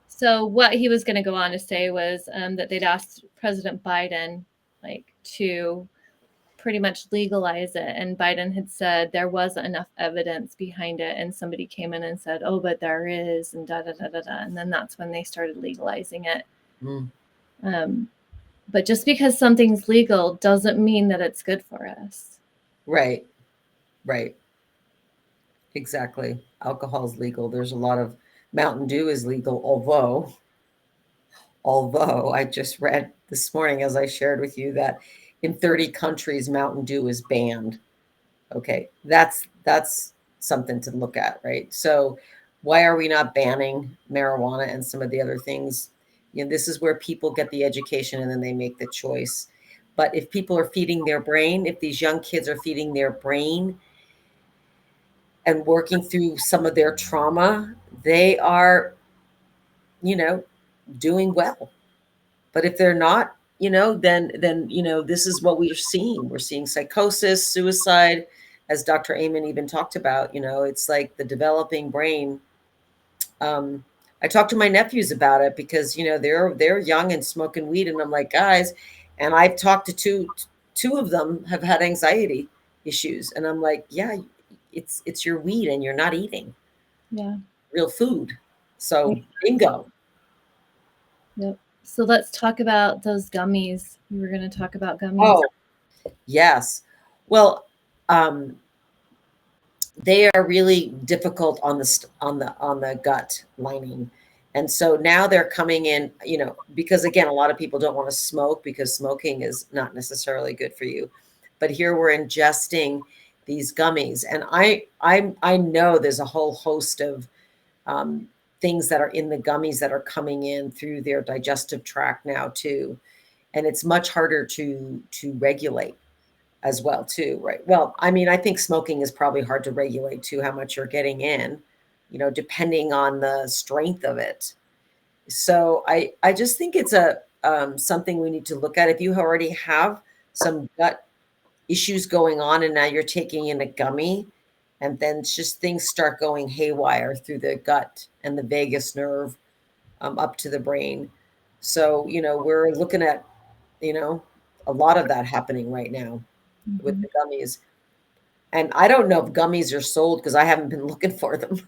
So what he was going to go on to say was that they'd asked President Biden to pretty much legalize it. And Biden had said there wasn't enough evidence behind it. And somebody came in and said, oh, but there is, and da, da, da, da, da. And then that's when they started legalizing it. But just because something's legal doesn't mean that it's good for us. Right. Exactly. Alcohol is legal. There's a lot of Mountain Dew is legal, although I just read this morning, as I shared with you, that in 30 countries, Mountain Dew is banned. Okay, that's something to look at, right? So why are we not banning marijuana and some of the other things? You know, this is where people get the education and then they make the choice. But if people are feeding their brain, if these young kids are feeding their brain and working through some of their trauma, they are, doing well. But if they're not, then this is what we're seeing. We're seeing psychosis, suicide, as Dr. Amen even talked about. It's like the developing brain. I talked to my nephews about it because they're young and smoking weed, and I'm like, guys, and I've talked to two of them have had anxiety issues, and I'm like, yeah, it's your weed and you're not eating real food. So bingo. Yep. So let's talk about those gummies. We were going to talk about gummies. Oh, yes. Well, they are really difficult on the gut lining. And so now they're coming in, because again, a lot of people don't want to smoke because smoking is not necessarily good for you. But here we're ingesting these gummies. And I know there's a whole host of things that are in the gummies that are coming in through their digestive tract now too. And it's much harder to regulate as well too, right? Well, I mean, I think smoking is probably hard to regulate too, how much you're getting in, depending on the strength of it. So I just think it's something we need to look at. If you already have some gut issues going on and now you're taking in a gummy, and then just things start going haywire through the gut and the vagus nerve up to the brain. So, we're looking at, a lot of that happening right now with the gummies. And I don't know if gummies are sold because I haven't been looking for them.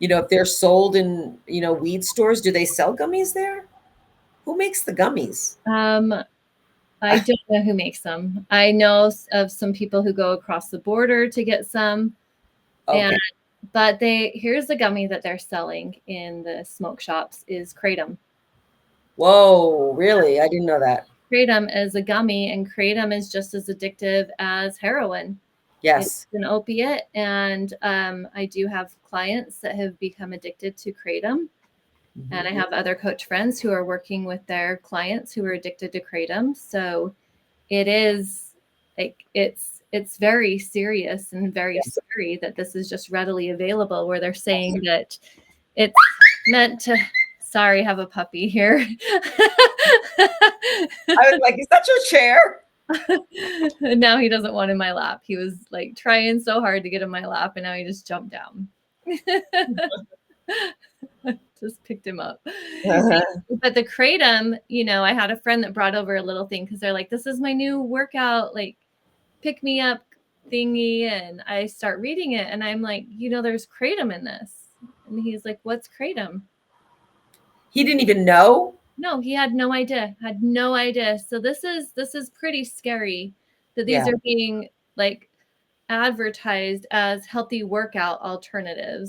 If they're sold in, weed stores, do they sell gummies there? Who makes the gummies? I don't know who makes them. I know of some people who go across the border to get some. Okay. But here's the gummy that they're selling in the smoke shops is Kratom. Whoa, really? I didn't know that. Kratom is a gummy, and Kratom is just as addictive as heroin. Yes. It's an opiate, and I do have clients that have become addicted to Kratom. Mm-hmm. And I have other coach friends who are working with their clients who are addicted to Kratom. So it is it's it's very serious and very scary that this is just readily available, where they're saying that it's meant to, sorry, have a puppy here. I was like, is that your chair? And now he doesn't want in my lap. He was like trying so hard to get in my lap, and now he just jumped down. Just picked him up. But the kratom, you know, I had a friend that brought over a little thing because they're like, this is my new workout, like pick me up thingy. And I start reading it and I'm like, you know, there's kratom in this. And he's like, what's kratom? He didn't even know. No, he had no idea. So this is pretty scary that these are being like advertised as healthy workout alternatives,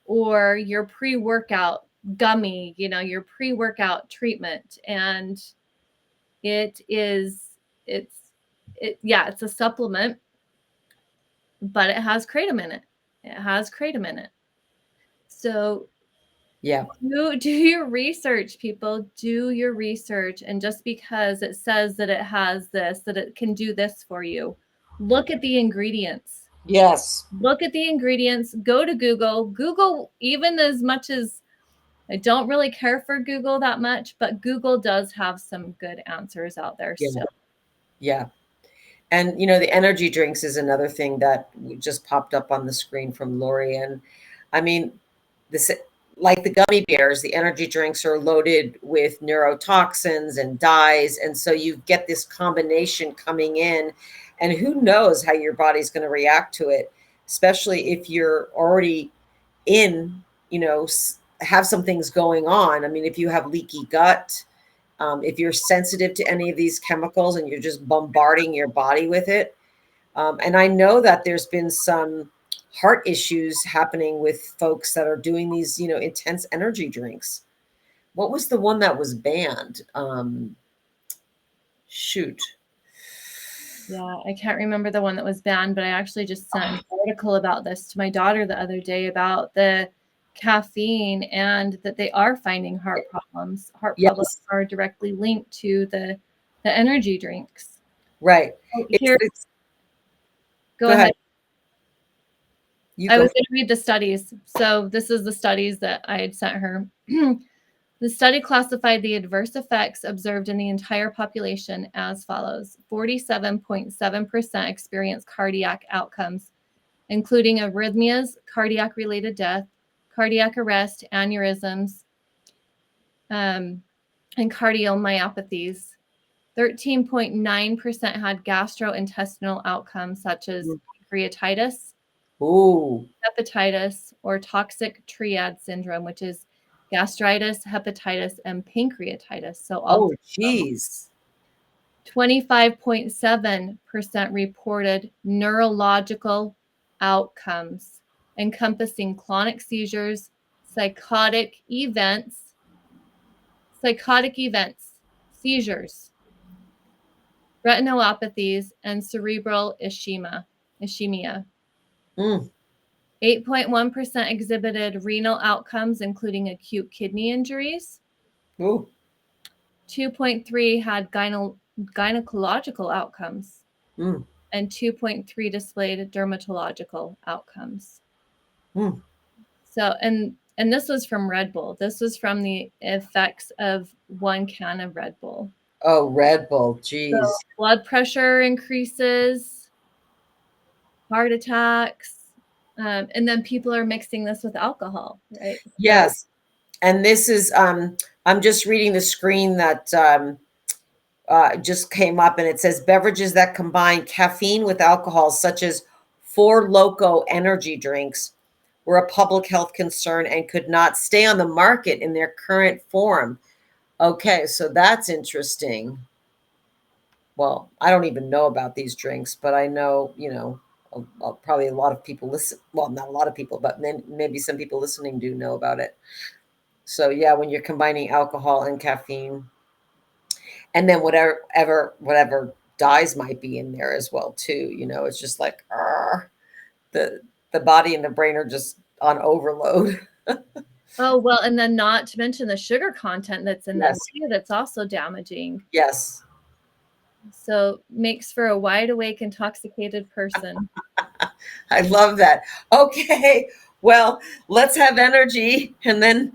or your pre-workout gummy, you know, your pre-workout treatment. And it's a supplement, but it has kratom in it. So yeah, do your research, people. Do your research. And just because it says that it has this, that it can do this for you, look at the ingredients. yes, Look at the ingredients. Go to Google, even as much as I don't really care for Google that much, but Google does have some good answers out there still. Yeah. And, you know, the energy drinks is another thing that just popped up on the screen from Lori. And I mean, this, like the gummy bears, the energy drinks are loaded with neurotoxins and dyes. And so you get this combination coming in, and who knows how your body's going to react to it, especially if you're already in, you know, have some things going on. I mean, if you have leaky gut, if you're sensitive to any of these chemicals and you're just bombarding your body with it. And I know that there's been some heart issues happening with folks that are doing these, you know, intense energy drinks. What was the one that was banned? Shoot. Yeah, I can't remember the one that was banned, but I actually just sent an article about this to my daughter the other day about the caffeine, and that they are finding heart problems. Heart problems are directly linked to the energy drinks. Right. Here, go ahead. I was going to read the studies. So this is the studies that I had sent her. The study classified the adverse effects observed in the entire population as follows. 47.7% experienced cardiac outcomes, including arrhythmias, cardiac-related death, cardiac arrest, aneurysms, and cardiomyopathies. 13.9% had gastrointestinal outcomes such as pancreatitis, hepatitis, or toxic triad syndrome, which is gastritis, hepatitis, and pancreatitis. So all 25.7% reported neurological outcomes, encompassing clonic seizures, psychotic events, seizures, retinopathies, and cerebral ischemia. 8.1% exhibited renal outcomes, including acute kidney injuries. 2.3 had gynecological outcomes, and 2.3 displayed dermatological outcomes. So, and this was from Red Bull. This was from the effects of 1 can of Red Bull. Oh, Red Bull, geez. So blood pressure increases, heart attacks, and then people are mixing this with alcohol, right? Yes. And this is, I'm just reading the screen that just came up, and it says beverages that combine caffeine with alcohol, such as Four Loko energy drinks, were a public health concern and could not stay on the market in their current form. Okay, so that's interesting. Well, I don't even know about these drinks, but I know, you know, probably a lot of people listen. Well, not a lot of people, but maybe some people listening do know about it. So yeah, when you're combining alcohol and caffeine, and then whatever dyes might be in there as well too, you know, it's just like the body and the brain are just on overload. Oh, well, and then not to mention the sugar content that's in them too, that's also damaging. Yes. So makes for a wide awake, intoxicated person. I love that. Okay, well, let's have energy and then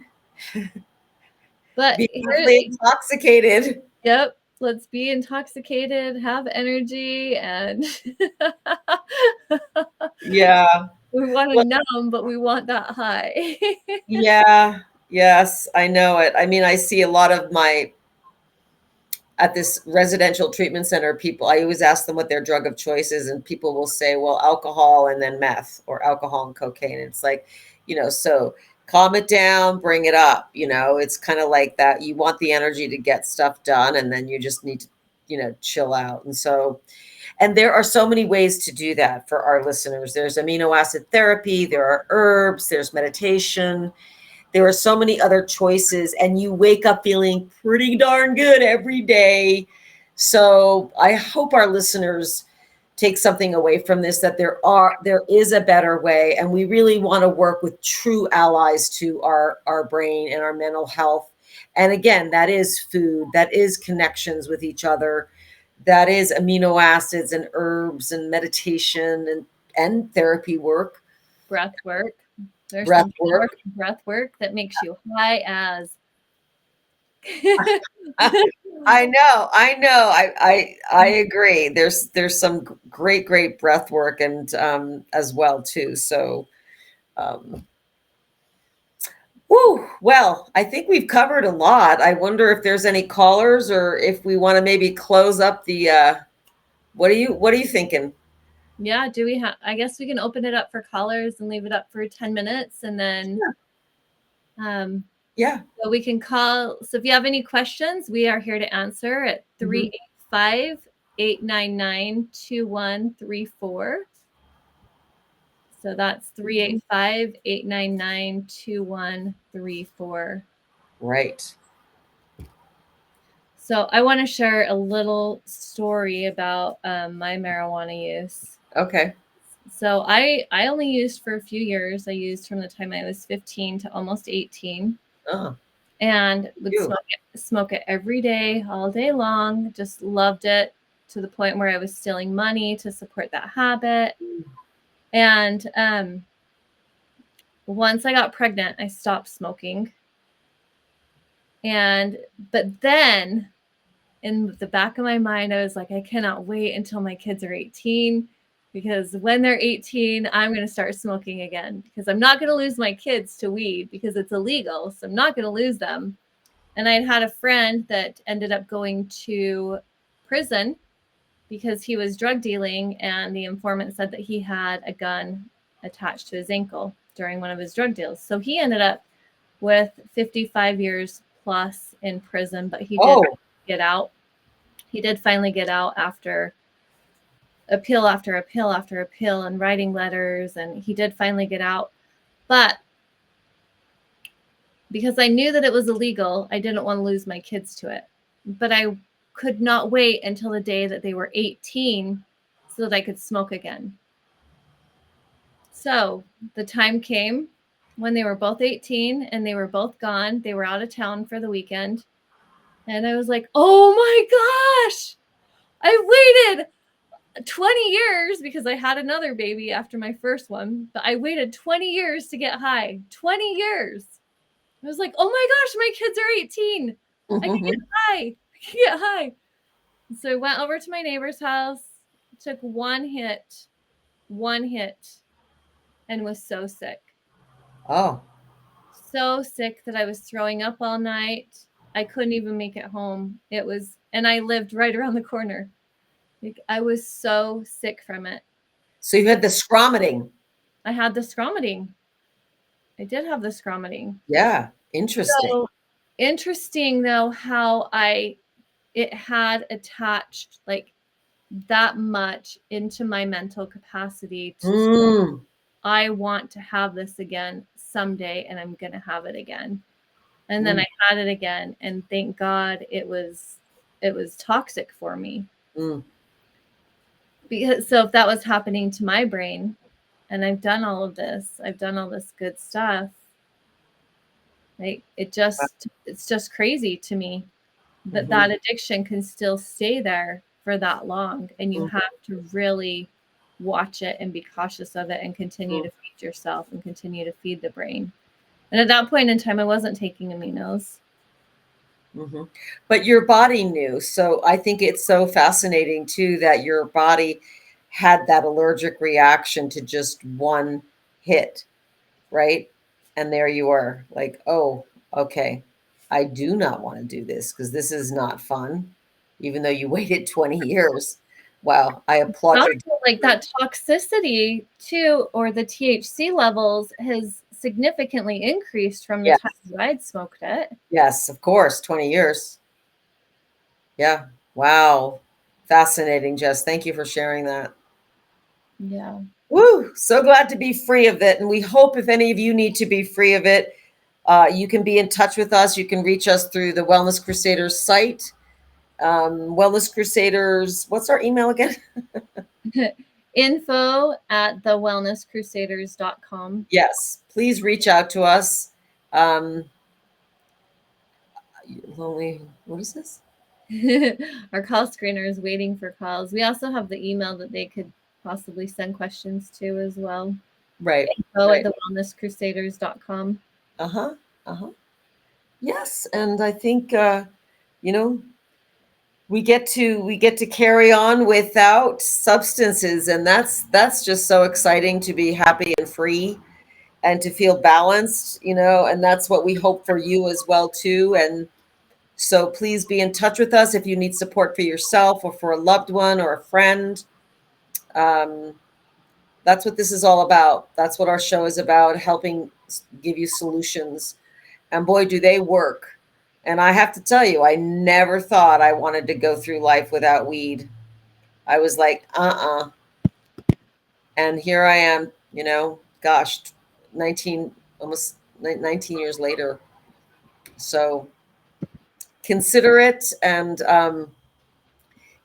But be here, briefly intoxicated. yep, let's be intoxicated, have energy, and Yeah. we want to Well, numb, but we want that high. yeah. Yes, I know it. I mean, I see a lot of my at this residential treatment center, people, I always ask them what their drug of choice is, and people will say, well, alcohol and then meth, or alcohol and cocaine. It's like, so calm it down, bring it up. It's kind of like that. You want the energy to get stuff done, and then you just need to, chill out. And there are so many ways to do that for our listeners. There's amino acid therapy, there are herbs, there's meditation. There are so many other choices, and you wake up feeling pretty darn good every day. So I hope our listeners take something away from this, that there is a better way, and we really want to work with true allies to our brain and our mental health. And again, that is food, that is connections with each other, that is amino acids and herbs and meditation and therapy work, Breath work. There's breath some work. breath work that makes you high as. I know, I agree. There's some great breath work and as well too. So, um, woo, well, I think we've covered a lot. I wonder if there's any callers, or if we want to maybe close up the. What are you thinking? Yeah, do we have? I guess we can open it up for callers and leave it up for 10 minutes, and then Yeah. so we can call. So if you have any questions, we are here to answer at 385-899-2134. So that's 385-899-2134. Right. So I want to share a little story about my marijuana use. Okay. So I only used for a few years. I used from the time I was 15 to almost 18, and would smoke it every day, all day long. Just loved it, to the point where I was stealing money to support that habit. And once I got pregnant, I stopped smoking. But then in the back of my mind, I was like, I cannot wait until my kids are 18, because when they're 18, I'm going to start smoking again, because I'm not going to lose my kids to weed because it's illegal. So I'm not going to lose them. And I'd had a friend that ended up going to prison because he was drug dealing, and the informant said that he had a gun attached to his ankle during one of his drug deals. So he ended up with 55 years plus in prison, but he did get out. He did finally get out after appeal after appeal after appeal and writing letters, and he did finally get out. But because I knew that it was illegal, I didn't want to lose my kids to it. But I could not wait until the day that they were 18 so that I could smoke again. So the time came when they were both 18 and they were both gone. They were out of town for the weekend. And I was like, oh my gosh, I waited 20 years, because I had another baby after my first one, but I waited 20 years to get high. 20 years. I was like, oh my gosh, my kids are 18. I can get high. I can get high. So I went over to my neighbor's house, took one hit, and was so sick. Oh. So sick that I was throwing up all night. I couldn't even make it home. And I lived right around the corner. Like, I was so sick from it. So you had the scromiting. I had the scromiting. I did have the scromiting. Yeah. Interesting. So interesting though, how it had attached like that much into my mental capacity to I want to have this again someday, and I'm going to have it again. And then I had it again, and thank God it was toxic for me. Because so if that was happening to my brain, and I've done all this good stuff, like it's just crazy to me that that addiction can still stay there for that long, and you Mhm. have to really watch it and be cautious of it and continue Mhm. to feed yourself and continue to feed the brain. And at that point in time, I wasn't taking aminos. Mhm. But your body knew. So I think it's so fascinating too that your body had that allergic reaction to just one hit, right? And there you were, like, oh, okay, I do not want to do this because this is not fun, even though you waited 20 years. Wow, I applaud Also, your. like that toxicity too, or the THC levels has significantly increased from the Yes, time that I'd smoked it. yes, of course, 20 years. Yeah, wow, fascinating, Jess. Thank you for sharing that. Yeah. Woo! So glad to be free of it. And we hope if any of you need to be free of it, you can be in touch with us. You can reach us through the Wellness Crusaders site. Wellness Crusaders, what's our email again? info@thewellnesscrusaders.com. Yes, please reach out to us. Um, lonely, what is this? Our call screener is waiting for calls. We also have the email that they could possibly send questions to as well. Right, Info right. at thewellnesscrusaders.com. Uh huh, uh huh. Yes, and I think you know we get to carry on without substances, and that's just so exciting to be happy and free and to feel balanced, and that's what we hope for you as well too. And so please be in touch with us if you need support for yourself or for a loved one or a friend. um, that's what this is all about. That's what our show is about, helping give you solutions, and boy do they work. And I have to tell you, I never thought I wanted to go through life without weed. I was like, and here I am, gosh, 19, almost 19 years later. So consider it, and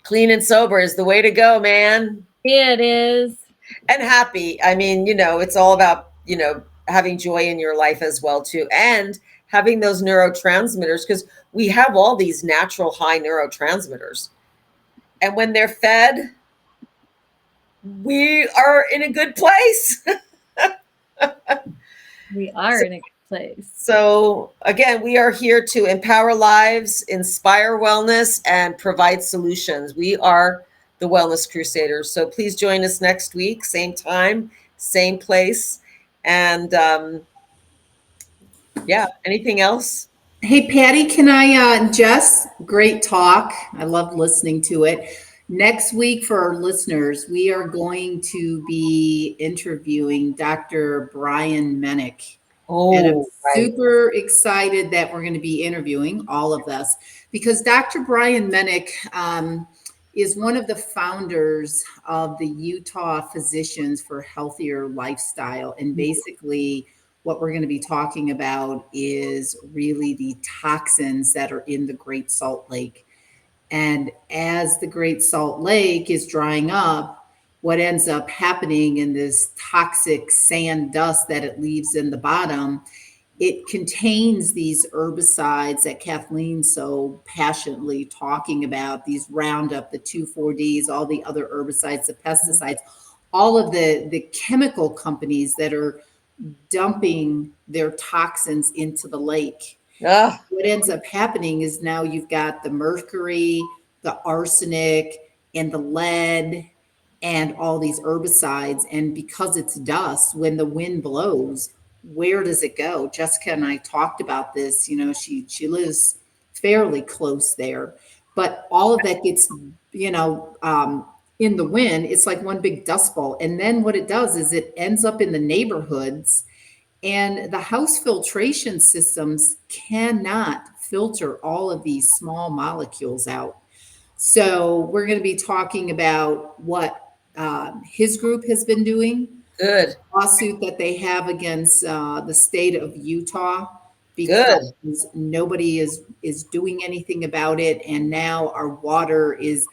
clean and sober is the way to go, man. It is. And happy. I mean, it's all about, having joy in your life as well too, and having those neurotransmitters, because we have all these natural high neurotransmitters. And when they're fed, we are in a good place. We are in a good place. So, again, we are here to empower lives, inspire wellness, and provide solutions. We are the Wellness Crusaders. So, please join us next week, same time, same place. And yeah, anything else? Hey, Patty, Jess, great talk. I loved listening to it. Next week, for our listeners, we are going to be interviewing Dr. Brian Menick. And I'm Oh, right. super excited that we're going to be interviewing all of us because Dr. Brian Menick is one of the founders of the Utah Physicians for Healthier Lifestyle. And basically, what we're going to be talking about is really the toxins that are in the Great Salt Lake. And as the Great Salt Lake is drying up, what ends up happening in this toxic sand dust that it leaves in the bottom, it contains these herbicides that Kathleen's so passionately talking about, these Roundup, the 2,4-Ds, all the other herbicides, the pesticides, all of the chemical companies that are dumping their toxins into the lake. Ah, What ends up happening is now you've got the mercury, the arsenic, and the lead, and all these herbicides. And because it's dust, when the wind blows, where does it go? Jessica and I talked about this. She lives fairly close there, but all of that gets, in the wind. It's like one big dust ball. And then what it does is it ends up in the neighborhoods, and the house filtration systems cannot filter all of these small molecules out. So, we're going to be talking about what his group has been doing, good, lawsuit that they have against the state of Utah because good. nobody is doing anything about it, and now our water is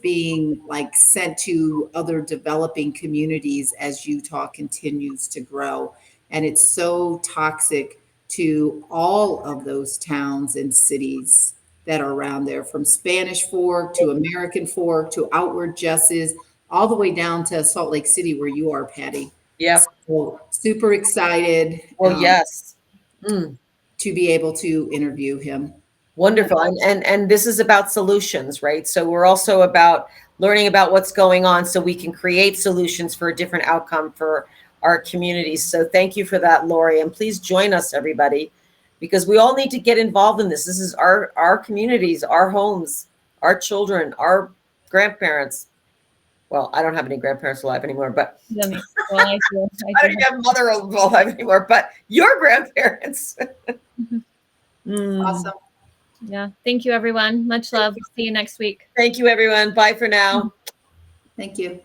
being like sent to other developing communities as Utah continues to grow, and it's so toxic to all of those towns and cities. that are around there, from Spanish Fork to American Fork to Outward Justice, all the way down to Salt Lake City, where you are, Patty. Yep. So super excited Well, yes. Mm. to be able to interview him. Wonderful. And this is about solutions, right? So we're also about learning about what's going on so we can create solutions for a different outcome for our communities. So thank you for that, Lori. And please join us, everybody, because we all need to get involved in this. This is our communities, our homes, our children, our grandparents. Well, I don't have any grandparents alive anymore, but Well, I do. I don't even have a mother alive anymore, but your grandparents. Mm. Awesome. Yeah. Thank you, everyone. Much love. See you next week. Thank you, everyone. Bye for now. Thank you.